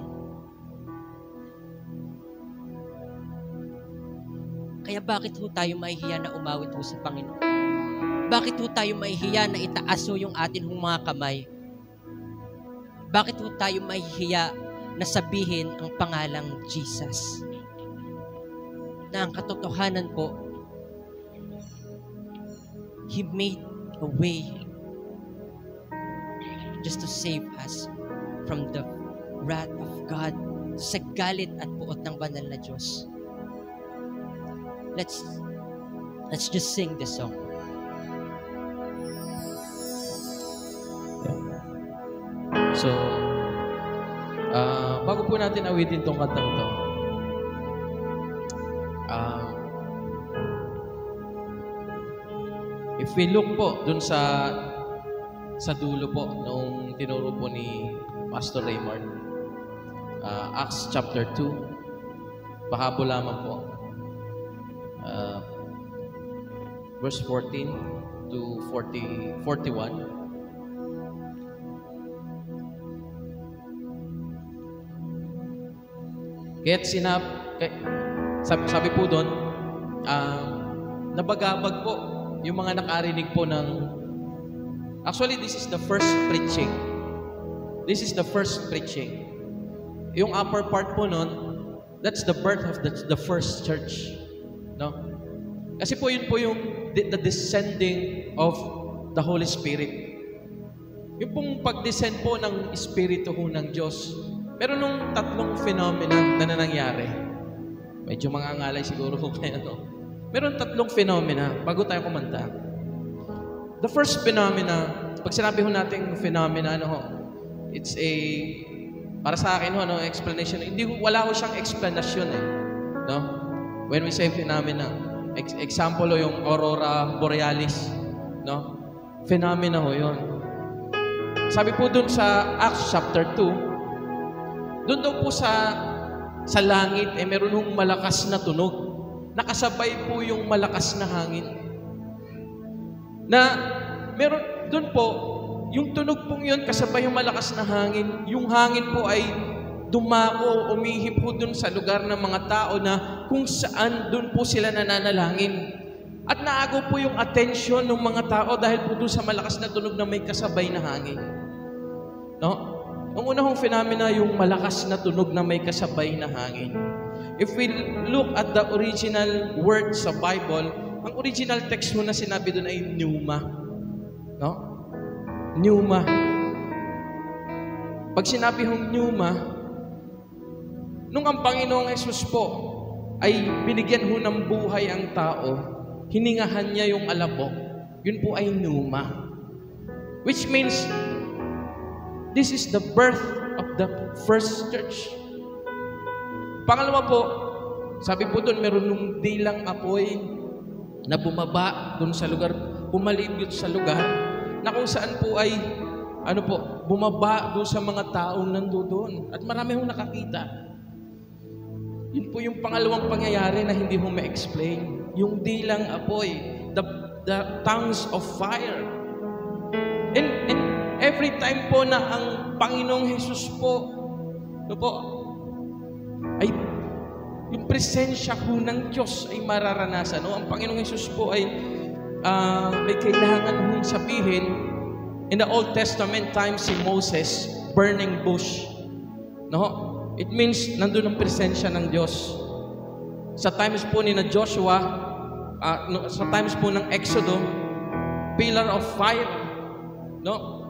Speaker 1: Kaya bakit ho tayo mahihiya na umawit ho sa Panginoon? Bakit ho tayo mahihiya na itaas ho yung atin hong mga kamay? Bakit ho tayo mahihiya na sabihin ang pangalang Jesus? Na ang katotohanan po, He made a way just to save us from the wrath of God, sa galit at puot ng banal na Diyos. Let's just sing this song.
Speaker 2: So, bago po natin awitin tong kantang to, if we look po dun sa dulo po nung tinuro po ni Pastor Raymond, Acts chapter 2, baka po lamang po, verse 14 to 41. Kaya't sabi po doon, nabagabag po yung mga nakarinig po ng, actually this is the first preaching. This is the first preaching. Yung upper part po nun, that's the birth of the first church. No? Kasi po yun po yung the descending of the Holy Spirit. Yung pong pag-descend po ng Espiritu ho ng Diyos, meron nung tatlong phenomena na nangyari. Medyo mangangalay siguro ko kaya no. Meron tatlong phenomena bago tayo kumanta. The first phenomena, pag sinabi ho natin phenomena, it's a, para sa akin explanation. Wala ho siyang explanation no? When we say phenomena, example yung aurora borealis, no? Phenomena ho yun. Sabi po dun sa Acts chapter 2, doon daw po sa langit, meron hong malakas na tunog. Nakasabay po yung malakas na hangin. Na meron doon po, yung tunog pong yun, kasabay yung malakas na hangin. Yung hangin po ay dumako, umihip po doon sa lugar ng mga tao na kung saan doon po sila nananalangin. At naagaw po yung atensyon ng mga tao dahil po doon sa malakas na tunog na may kasabay na hangin. No? Ang unang phenomena, yung malakas na tunog na may kasabay na hangin. If we look at the original word sa Bible, ang original text mo na sinabi doon ay pneuma. No? Pneuma. Pag sinabi hong pneuma, nung ang Panginoong Hesus po ay binigyan ho ng buhay ang tao, hiningahan niya yung alabok, yun po ay pneuma. Which means, this is the birth of the first church. Pangalawa po, sabi po doon, meron nung dilang apoy na bumaba doon sa lugar, pumalibot sa lugar, na kung saan po ay, bumaba doon sa mga taong nandoon. At marami hong nakakita. Yun po yung pangalawang pangyayari na hindi mo ma-explain. Yung dilang apoy, the tongues of fire. And every time po na ang Panginoong Jesus po, ay yung presensya po ng Diyos ay mararanasan. No? Ang Panginoong Jesus po ay may kailangan hong sabihin. In the Old Testament times, si Moses, burning bush. No? It means nandun ang presensya ng Diyos. Sa times po ni na Joshua, sa times po ng Exodo, pillar of fire. No?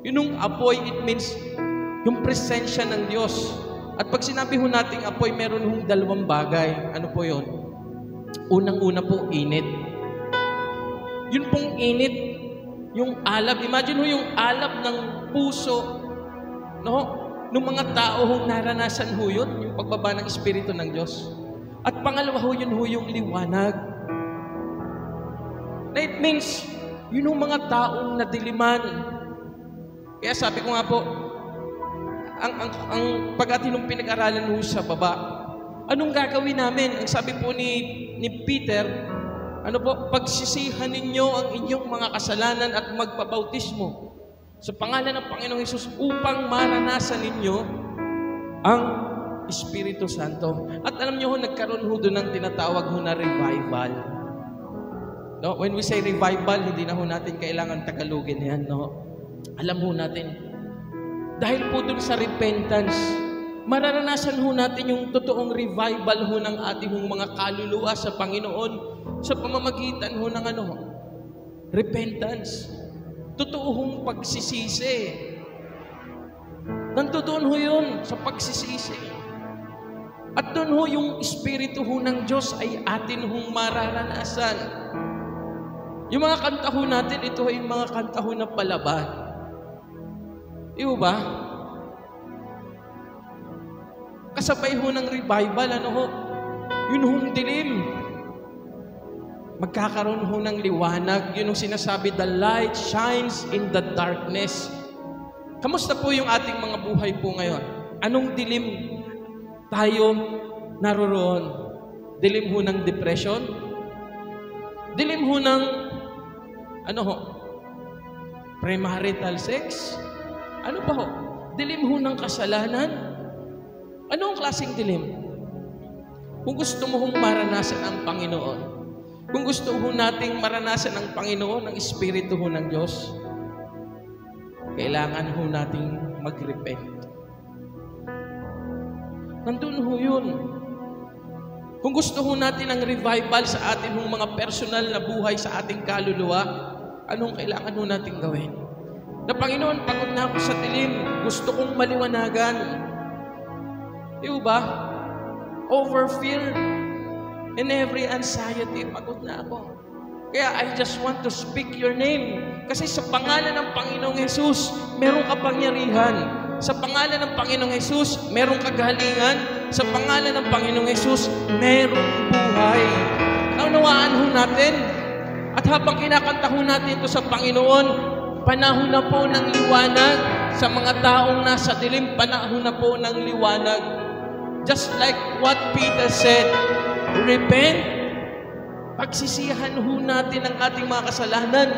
Speaker 2: Yung apoy, it means yung presensya ng Diyos. At pag sinabi ho nating apoy, meron hong dalawang bagay. Ano po yun? Unang-una po, init. Yun pong init, yung alab. Imagine ho yung alab ng puso, no? Nung mga tao hong naranasan ho yun, yung pagbaba ng Espiritu ng Diyos. At pangalawa ho, yun ho yung liwanag. Na it means, yun yung mga taong nadiliman. Kaya sabi ko nga po, ang pag atin nung pinag-aralan ho sa baba, anong gagawin namin? Ang sabi po ni Peter, pagsisihan ninyo ang inyong mga kasalanan at magpabautismo sa pangalan ng Panginoong Hesus upang maranasan ninyo ang Espiritu Santo. At alam nyo ho, nagkaroon ho doon ng tinatawag ho na revival. No? When we say revival, hindi na ho natin kailangan Tagalogin yan. No? Alam ho natin, dahil po doon sa repentance, mararanasan ho natin yung totoong revival ho ng ating mga kaluluwa sa Panginoon sa pamamagitan ho ng repentance. Totoo hong pagsisisi. Nandoon ho yun sa pagsisisi. At doon ho yung Espiritu ho ng Diyos ay atin hong mararanasan. Yung mga kanta ho natin, ito ay mga kanta ho na palaban. Iyo ba? Kasabay ho ng revival, yun hong dilim. Magkakaroon ho ng liwanag. Yun ang sinasabi, the light shines in the darkness. Kamusta po yung ating mga buhay po ngayon? Anong dilim tayo naroroon? Dilim ho ng depression? Dilim ho ng, premarital sex? Ano ba ho? Dilim ho ng kasalanan? Anong klaseng dilim? Kung gusto mo hong maranasan ang Panginoon, kung gusto ho nating maranasan ang Panginoon, ang Espiritu ho ng Diyos, kailangan ho nating mag-repent. Nandun ho yun. Kung gusto ho natin ang revival sa ating mga personal na buhay sa ating kaluluwa, anong kailangan ho nating gawin? Na Panginoon, pagod na ako sa dilim. Gusto kong maliwanagan. Di ba? Over fear and every anxiety, pagod na ako. Kaya I just want to speak your name. Kasi sa pangalan ng Panginoong Jesus, merong kapangyarihan. Sa pangalan ng Panginoong Jesus, merong kagalingan. Sa pangalan ng Panginoong Jesus, merong buhay. Naunawaan ho natin. At habang kinakanta ho natin ito sa Panginoon, panahon na po ng liwanag sa mga taong nasa dilim, panahon na po ng liwanag. Just like what Peter said, repent, pagsisihan ho natin ang ating mga kasalanan.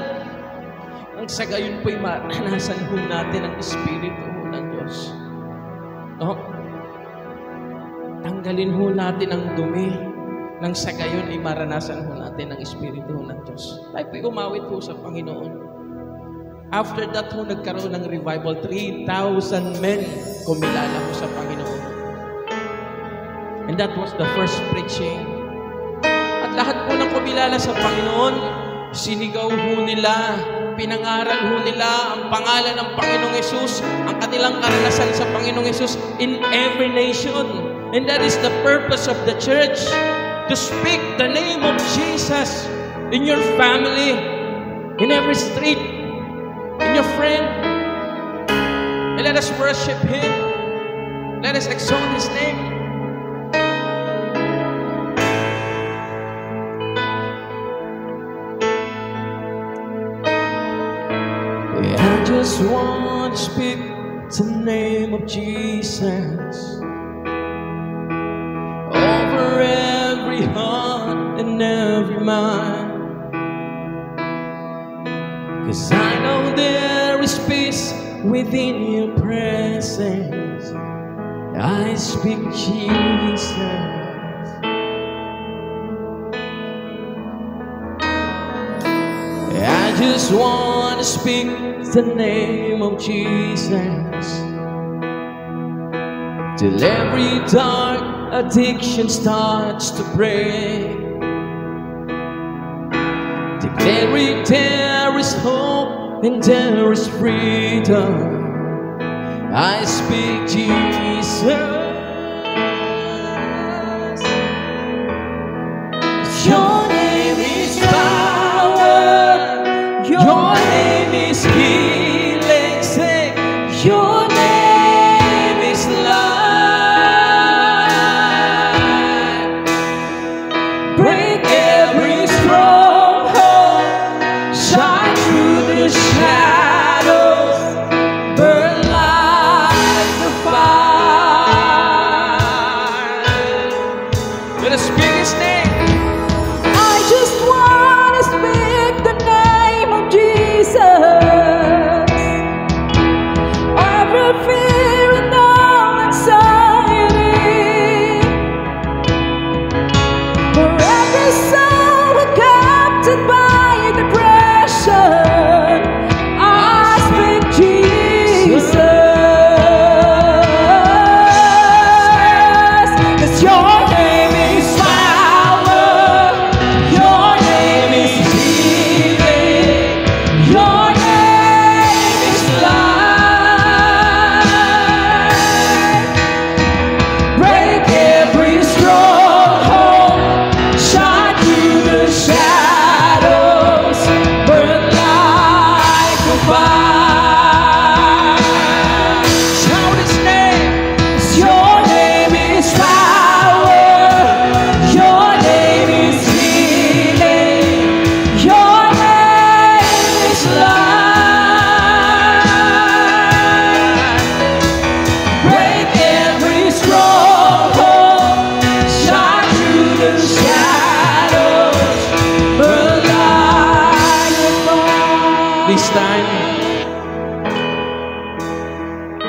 Speaker 2: Ang sa gayon po'y maranasan ho natin ang Espiritu ho ng Diyos. No? Tanggalin ho natin ang dumi nang sa gayon ay maranasan ho natin ang Espiritu ho ng Diyos. Tayo po'y umawit ho sa Panginoon. After that ho, nagkaroon ng revival. 3,000 men kumilala ho sa Panginoon. And that was the first preaching. At lahat po ng kumilala sa Panginoon, sinigaw ho nila, pinangaral ho nila ang pangalan ng Panginoong Hesus, ang kanilang karanasan sa Panginoong Hesus in every nation. And that is the purpose of the church, to speak the name of Jesus in your family, in every street, in your friend. And let us worship Him. Let us exalt His name. just want to speak the name of Jesus over every heart and every mind. 'Cause I know there is peace within your presence. I speak Jesus. I just want to speak the name of Jesus till every dark addiction starts to break. Declaring there is hope and there is freedom. I speak Jesus. Your name is power. Your name is healing. Say, your name is life. Break every stronghold. Shine through the shadows. Burn like the fire. Let us speak His name.
Speaker 3: I just want to speak the name of Jesus. Every fear and all anxiety, for every soul captured by depression, I speak Jesus. 'Cause your name is power, your name is healing, your name is life. Break every stronghold, shine through the shadows, burn like a fire.
Speaker 2: Shout His name.
Speaker 3: 'Cause your name is power, your name is healing, your name is life. Break every stronghold, shine through the shadows, burn like a fire.
Speaker 2: This time,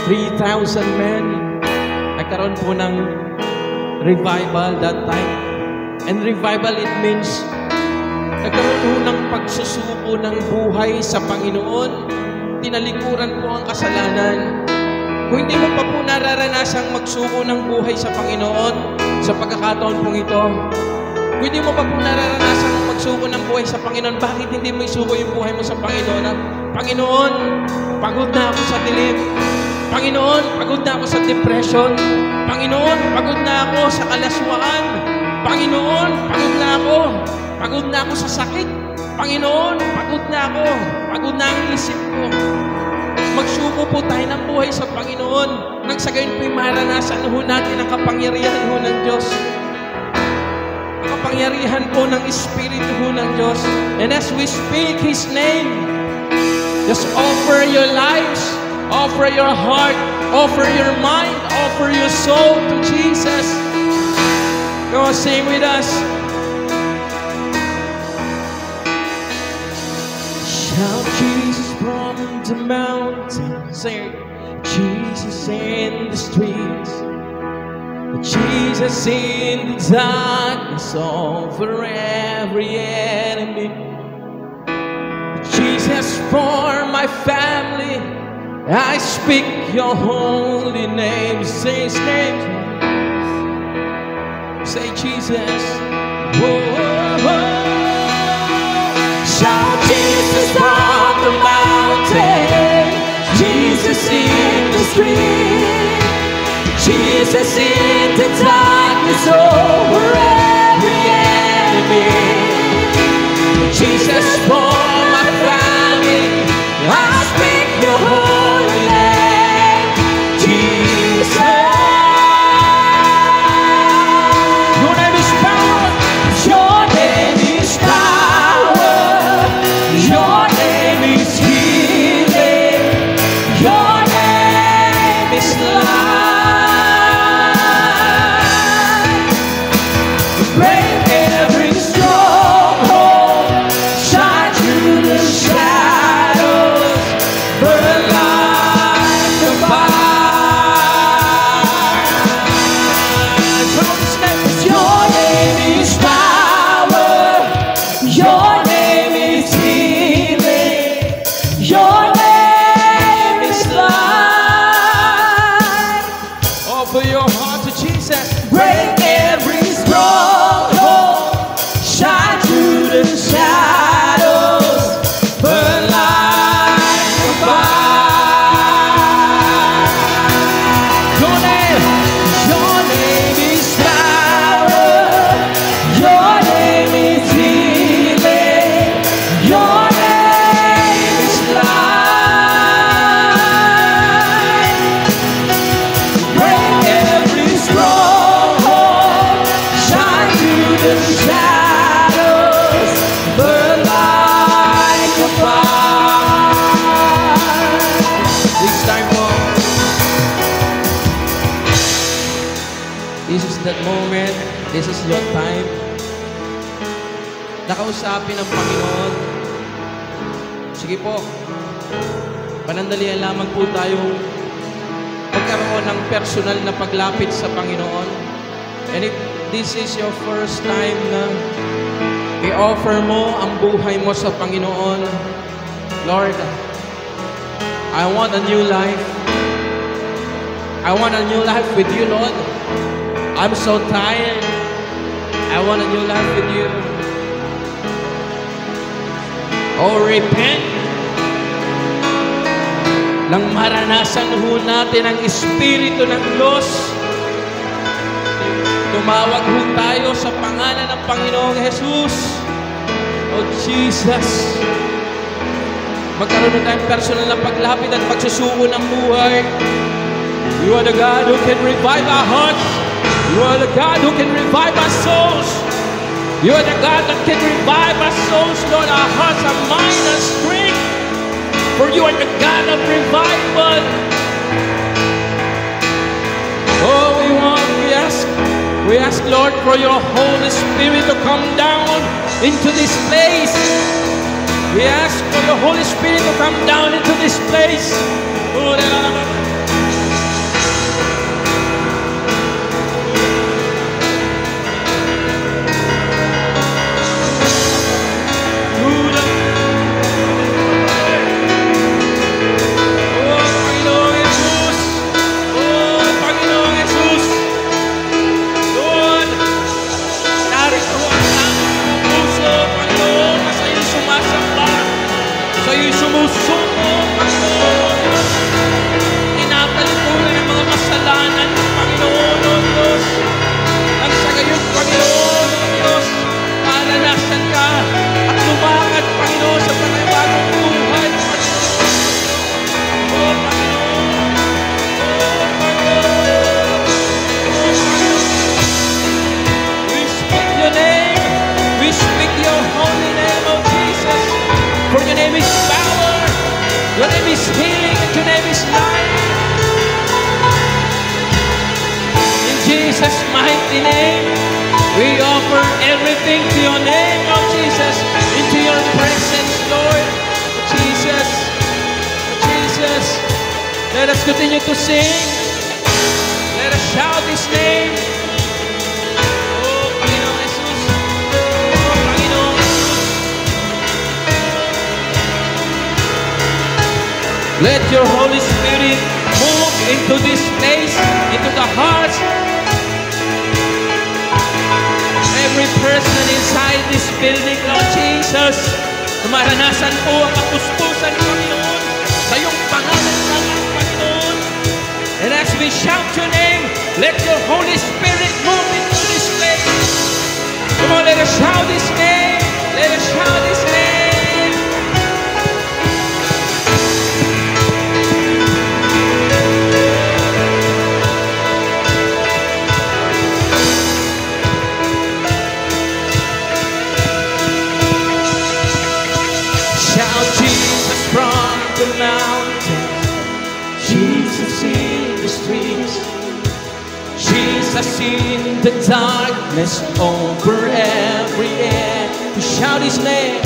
Speaker 2: 3,000 men nagkaroon po ng revival that time. And revival, it means nagkaroon po ng pagsusuko ng buhay sa Panginoon. Tinalikuran po ang kasalanan. Kung hindi mo pa po nararanasang magsuko ng buhay sa Panginoon sa pagkakataon pong ito, kung hindi mo pa po nararanasang magsuko ng buhay sa Panginoon, bakit hindi mo isuko yung buhay mo sa Panginoon? Panginoon, pagod na ako sa dilim. Panginoon, pagod na ako sa depression. Panginoon, pagod na ako sa kalaswaan. Panginoon, pagod na ako. Pagod na ako sa sakit. Panginoon, pagod na ako. Pagod na ang isip ko. Magsuko po tayo ng buhay sa Panginoon. Nang sa gayon po'y maranasan ho natin ang kapangyarihan ho ng Diyos. Ang kapangyarihan po ng Espiritu ho ng Diyos. And as we speak His name, just offer your lives, offer your heart, offer your mind, offer your soul to Jesus. Go on, sing with us. Shout Jesus from the mountain, say Jesus in the streets, Jesus in the darkness over every enemy, Jesus for my family. I speak your holy name. Say His name. Say Jesus. Whoa, whoa, whoa. Shout Jesus from the mountain, Jesus in the street, Jesus in the darkness over every enemy, Jesus for my family. I speak your holy name, Jesus. Your name is power. Your name is power. Your name is healing. that moment. This is your time. Nakausapin ng Panginoon. Sige po. Panandalian lamang po tayong magkaroon ng personal na paglapit sa Panginoon. And if this is your first time na i-offer mo ang buhay mo sa Panginoon, Lord, I want a new life. I want a new life with you, Lord. I'm so tired. I want a new life with you. Oh, repent. Nang maranasan ho natin ang Espiritu ng Diyos, tumawag ho tayo sa pangalan ng Panginoong Jesus. Oh, Jesus. Magkaroon na tayong personal na paglapit at pagsusuko ng buhay. You are the God who can revive our hearts. You are the God who can revive our souls. You are the God that can revive our souls, Lord, our hearts, our minds, our strength. For you are the God of revival. Oh, we ask, Lord, for your Holy Spirit to come down into this place. We ask for your Holy Spirit to come down into this place. Oh, your name is healing and your name is life. In Jesus' mighty name, we offer everything to your name, Lord Jesus, into your presence, Lord. Jesus, Jesus. Let us continue to sing. Let us shout His name. Oh, Panginoong Jesus. Oh, Panginoong Jesus. Let your Holy Spirit move into this place, into the hearts. Every person inside this building, Lord Jesus, maranasan po ang kapuspusan, Panginoon, sa iyong pangalan ng Panginoon. And as we shout your name, let your Holy Spirit move into this place. Come on, let us shout His name. Let us shout His name. The mountains, Jesus in the streets, Jesus in the darkness over every end. We shout His name,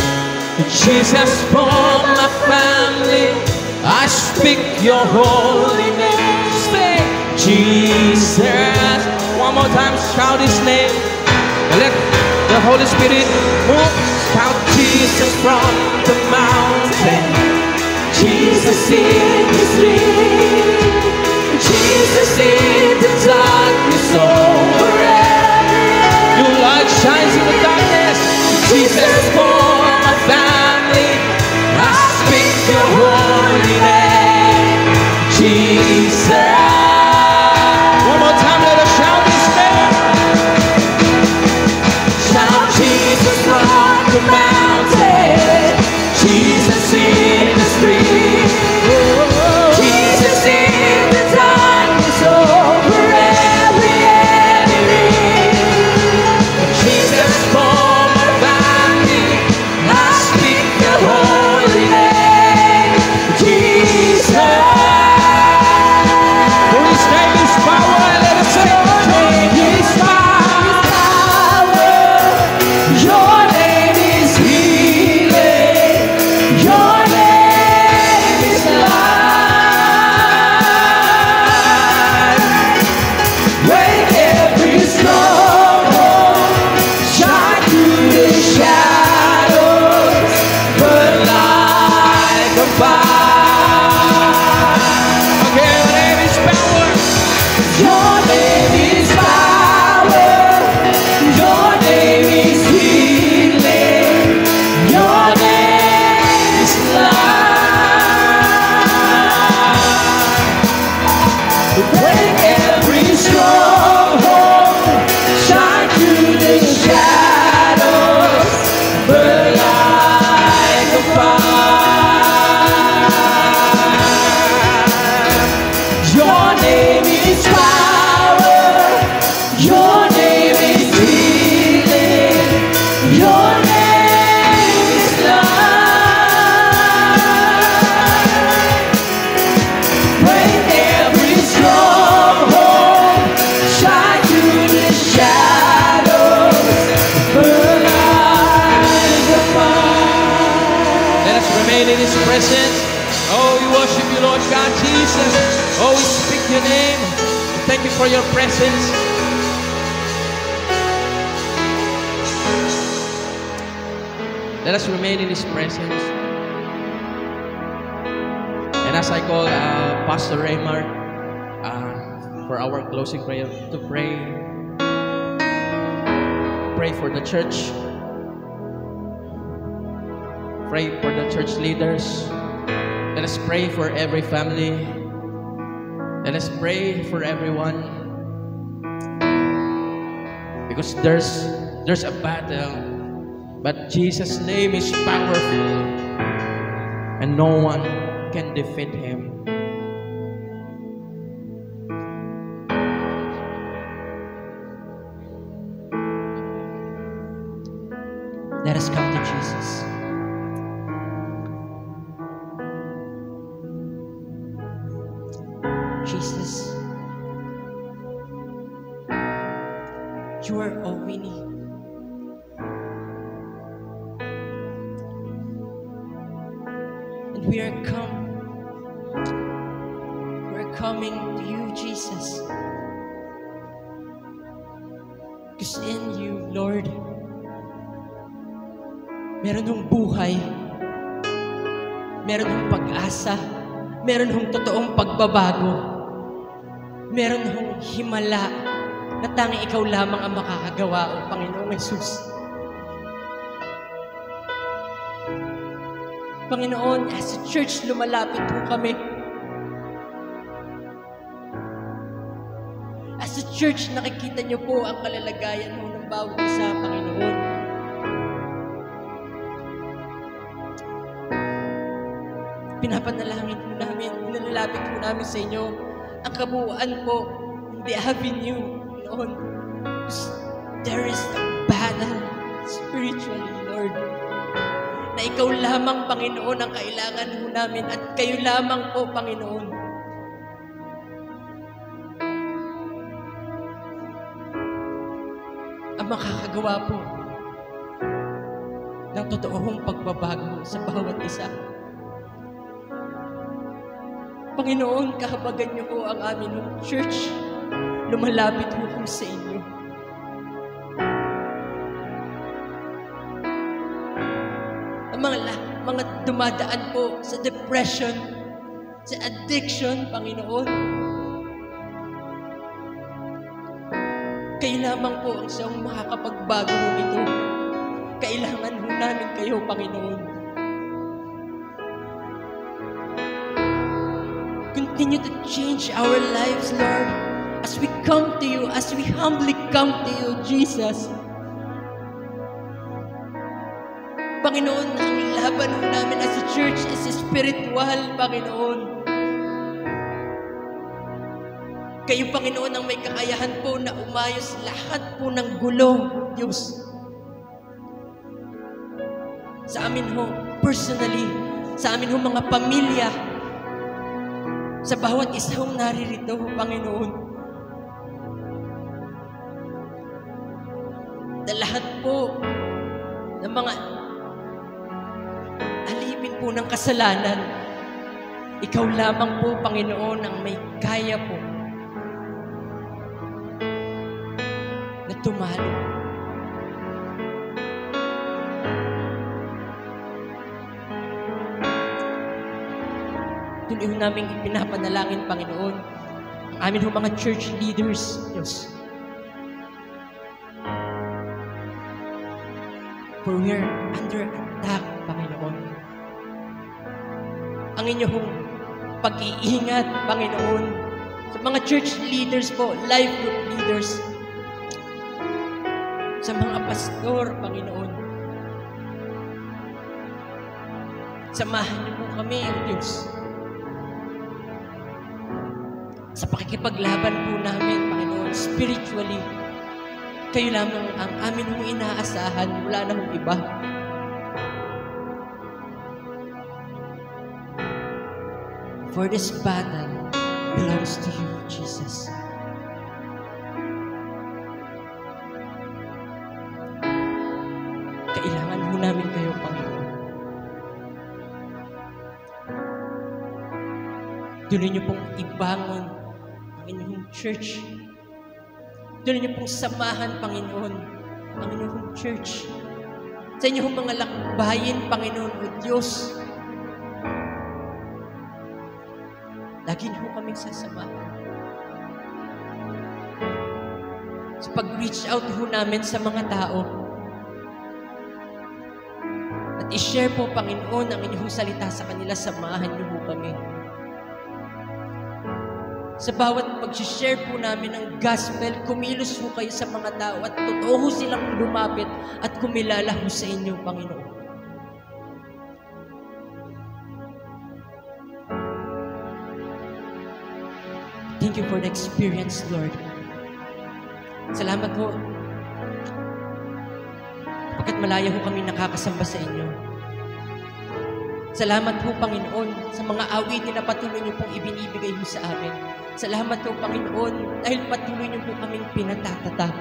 Speaker 2: Jesus for my family. I speak your holy name. Say Jesus. One more time, shout His name. Let the Holy Spirit move. Shout Jesus from the mountain. Jesus in the street, Jesus in the darkness over every. Your light shines in the darkness. Jesus for my family. I speak your holy name, Jesus. One more time, let us shout His name. Shout Jesus from the mountain. Jesus in the street, Jesus in the
Speaker 3: Your name is power. Your name is healing. Your name is life. Break every stronghold. Shine through the shadows. Burn like a fire. Your name is power. Your name is healing. Your name is life. Break every stronghold. Shine through the shadows. Burn like a fire.
Speaker 2: Let us remain in His presence. Oh, we worship you, Lord God Jesus. Oh, we speak your name. Thank you for your presence. Let us remain in His presence. And as I call Pastor Raymar for our closing prayer to pray for the church. Pray for the church leaders. Let us pray for every family. Let us pray for everyone. Because there's a battle, but Jesus' name is powerful, and no one can defeat Him.
Speaker 1: Let us come to Jesus. Jesus, you are all we need. And we're coming to you, Jesus. Because in you, Lord, meron hong buhay, meron hong pag-asa, meron hong totoong pagbabago, meron hong himala na tanging ikaw lamang ang makakagawa, o Panginoong Jesus. Panginoon, as a church, lumalapit po kami. As a church, nakikita niyo po ang kalalagayan mo ng bawat isa, Panginoon. Pinapanalangin po namin, nilalapit po namin sa inyo ang kabuuan po in the avenue, Panginoon. There is a battle spiritually, Lord, na ikaw lamang, Panginoon, ang kailangan po namin, at kayo lamang po, Panginoon. Ang makakagawa po ng totoong pagbabago sa bawat isa. Panginoon, kahabagan niyo po ang aming church. Lumalapit po kami sa inyo. Ang mga dumadaan po sa depression, sa addiction, Panginoon. Kayo lamang po ang siyang makakapagbago mo ito. Kailangan ho namin kayo, Panginoon. Continue to change our lives, Lord, as we come to you, as we humbly come to you, Jesus. Panginoon, ang laban ho namin as a church is spiritual, Panginoon. Kayo, Panginoon, ang may kakayahan po na umayos lahat po ng gulo, Diyos. Sa amin ho, personally, sa amin ho mga pamilya, sa bawat isang naririto, Panginoon. Na lahat po ng mga alipin po ng kasalanan, ikaw lamang po, Panginoon, ang may kaya po na tumalo. Tuloy namin ipinapanalangin, Panginoon, ang amin mga church leaders, Diyos. For we are under attack, Panginoon. Ang inyong pag-iingat, Panginoon, sa mga church leaders po, life group leaders, sa mga pastor, Panginoon. Samahan niyo po kami, ang Diyos. Sa pakikipaglaban po namin, Panginoon, spiritually, kayo lamang ang amin hong inaasahan, wala na hong iba. For this battle belongs to you, Jesus. Kailangan ho namin kayo, Panginoon. Tuloy niyo pong ibangon ang inyong church. Tuloy niyo pong samahan, Panginoon, ang inyong church. Sa inyong mga lakbayin, Panginoon, o Diyos, lagi niyo kaming sasamahan. Sa pag-reach out ho namin sa mga tao, at i-share po, Panginoon, ang inyong salita sa kanila, samahan niyo ho kami. Sa bawat pag-share po namin ng gospel, kumilos po kayo sa mga tao at totoo ho silang lumapit at kumilala ho sa inyo, Panginoon. Thank you for the experience, Lord. Salamat ho. Pagkat malaya ho kami nakakasamba sa inyo. Salamat ho, Panginoon, sa mga awitin na patuloy niyo pong ibinibigay ho sa amin. Salamat ho, Panginoon, dahil patuloy niyo po kaming pinatatatag.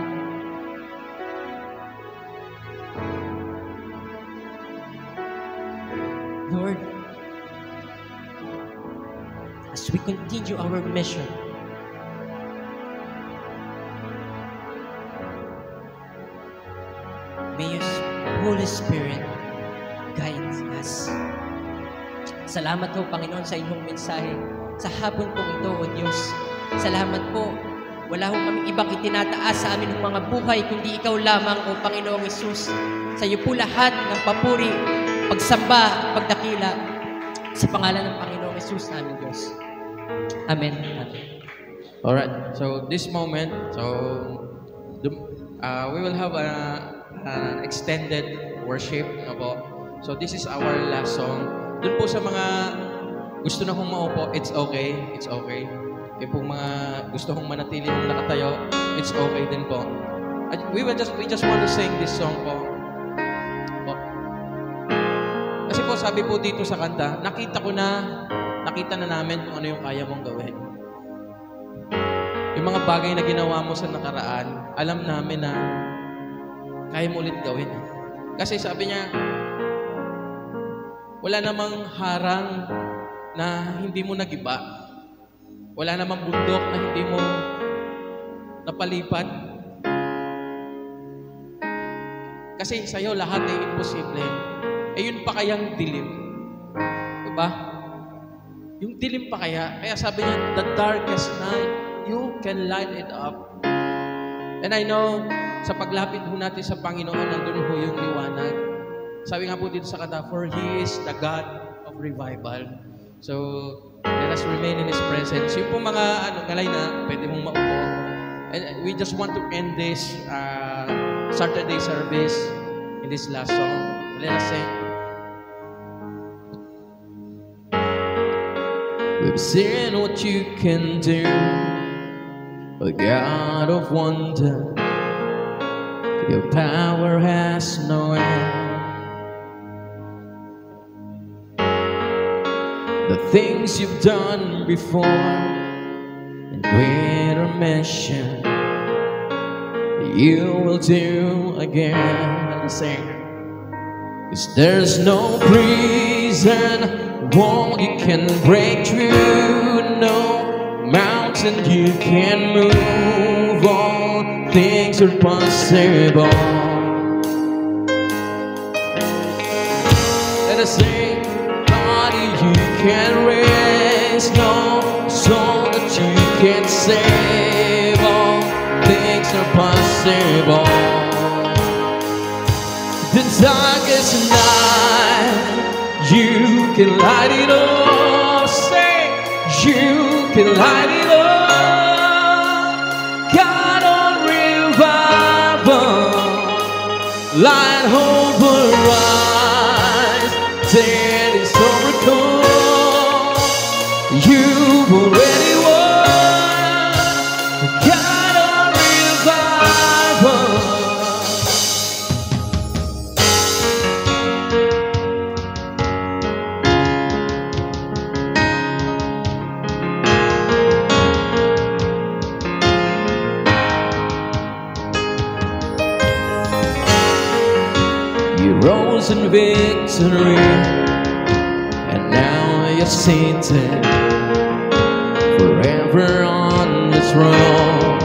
Speaker 1: Lord, as we continue our mission, may your Holy Spirit guide us. Salamat po, Panginoon, sa inyong mensahe. Sa hapon po ito, O Diyos. Salamat po. Wala ho kami ibang itinataas sa amin ng mga buhay, kundi ikaw lamang, O Panginoong Hesus. Sa iyo po lahat ng papuri, pagsamba, pagdakila. Sa pangalan ng Panginoong Hesus namin, Diyos. Amen. Amen.
Speaker 2: Alright, so this moment, we will have an extended worship. So this is our last song. Doon po sa mga gusto na kong maupo, it's okay. It's okay. Kaya po mga gusto kong manatili ng nakatayo, it's okay din po. We just want to sing this song po. Kasi po sabi po dito sa kanta, nakita na namin kung ano yung kaya mong gawin. Yung mga bagay na ginawa mo sa nakaraan, alam namin na kaya mo ulit gawin. Kasi sabi niya, wala namang harang na hindi mo nagiba. Wala namang bundok na hindi mo napalipat. Kasi sa'yo lahat ay imposible. Yun pa kayang dilim. Diba? Yung dilim pa kaya. Kaya sabi niya, the darkest night, you can light it up. And I know, sa paglapit ho natin sa Panginoon, nandun ho yung liwanag. Sabi nga po dito sa kanta, for He is the God of revival. So, let us remain in His presence. Yung pong mga galay na, pwede mong maupo. And we just want to end this Saturday service in this last song. Let us sing. We've seen what you can do, a God of wonder. Your power has no end. The things you've done before and greater measure you will do again. Sing. 'Cause there's no prison wall you can break through, no mountain you can move. All things are possible. Let us sing. Body you can raise, no soul that you can save, all things are possible. The darkest night, you can light it up. Say, you can light it up. God on revival, light hope arise. Dead is overcome. You've already won. God on revival. You rose in victory, and now you're seated forever on this throne.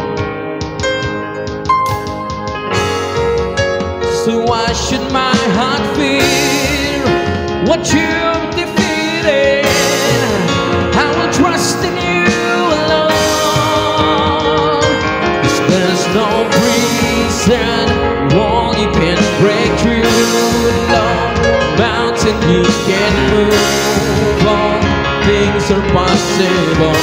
Speaker 2: So why should my heart fear what you've defeated? I will trust in you alone, 'cause there's no reason wall you can break through, no mountain you can move on. Things are possible.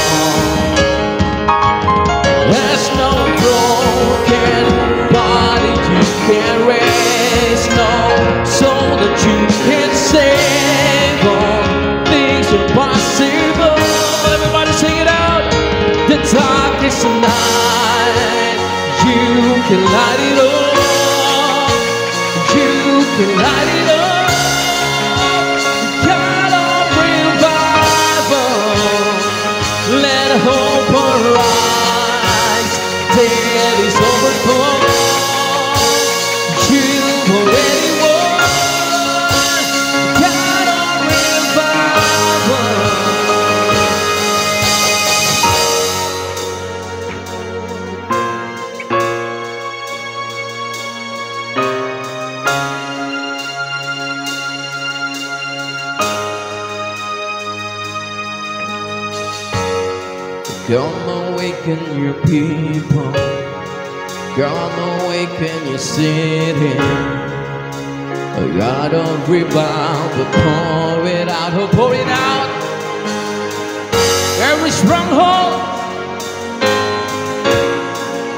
Speaker 2: There's no broken body you can raise, no soul that you can save. All things are possible. Everybody sing it out. The darkest night, you can light it up. You can light it up. God of revival, let hope arise. Dead is overcome. You've already won. God of revival. Come awaken your people. Come awaken your city. A God of revival, pour it out, oh pour it out. Every stronghold,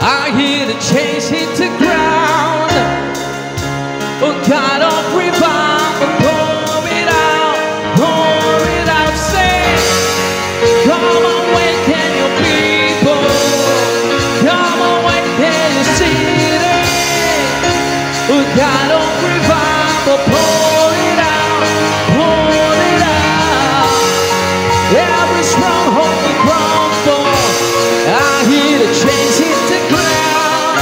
Speaker 2: I hear the chains hit the ground. Oh God of revival, pour it out, pour it out. Say, come awaken your people. Come awaken your city. Oh God of revival, pour it out, pour it out. Every stronghold will crumble. I hear the chains hit the ground.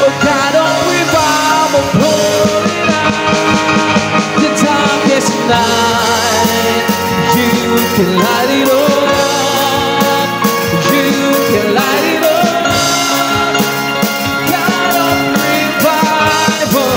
Speaker 2: Oh God of revival, pour it out. The darkest night, you can light it up. You can light it up. God of revival,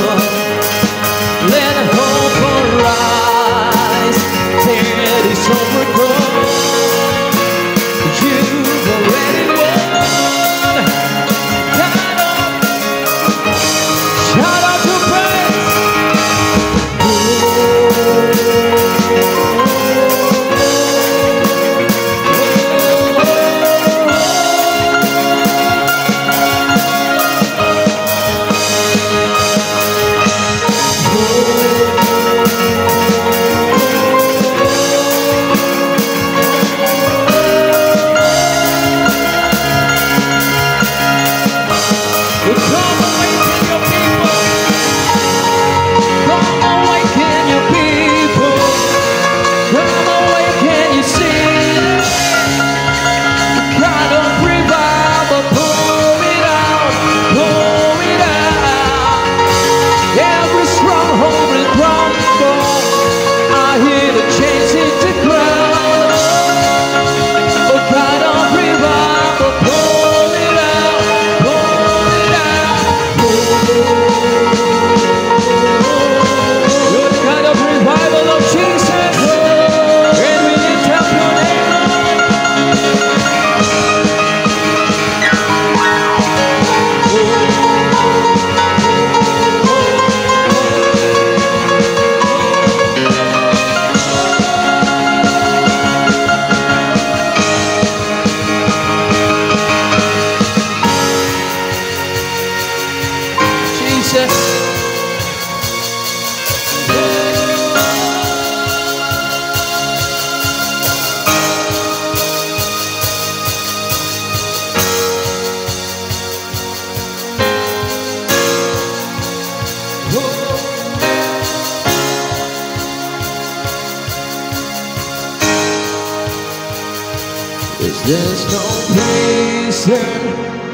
Speaker 2: There's no prison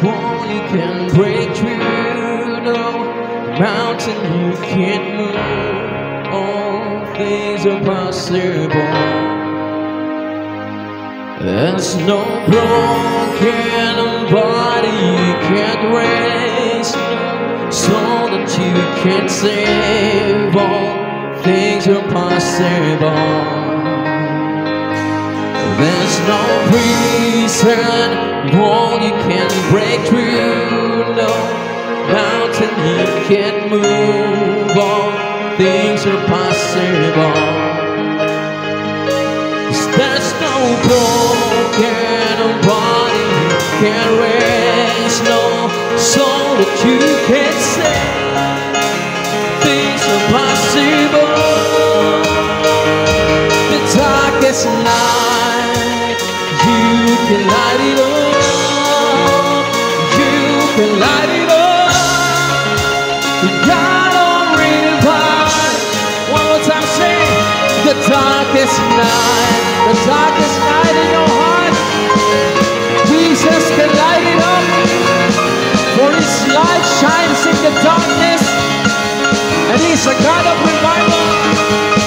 Speaker 2: only can break through. No mountain you can't move. All things are possible. There's no broken body you can't raise. No soul that you can't save. All things are possible. There's no prison wall you can break through. No mountain you can't move. All things are possible. 'Cause there's no broken body you can't raise. No soul that you can't save. Things are possible. The darkest night, you can light it up. You can light it up. God already died. One more time, say the darkest night in your heart. Jesus can light it up. For His light shines in the darkness, and He's a God of revival.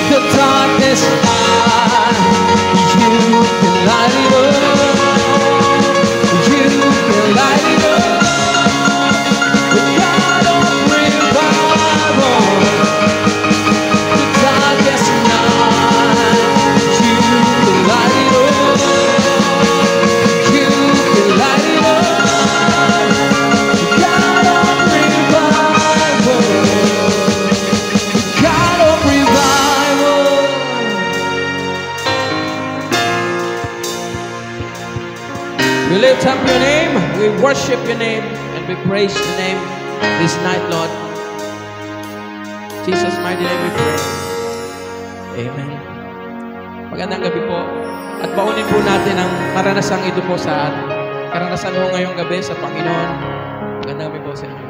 Speaker 2: The darkest night, you can light it up. You can light it up. The God of revival. The darkest night, you can light it up. You can light it up. The God of revival. The God of revival. We lift up your name, we worship your name, and we praise your name this night, Lord. Jesus' mighty name we pray. Amen. Magandang gabi po. At baunin po natin ang karanasang ito po sa karanasan mo ngayong gabi sa Panginoon. Magandang gabi po sa inyo.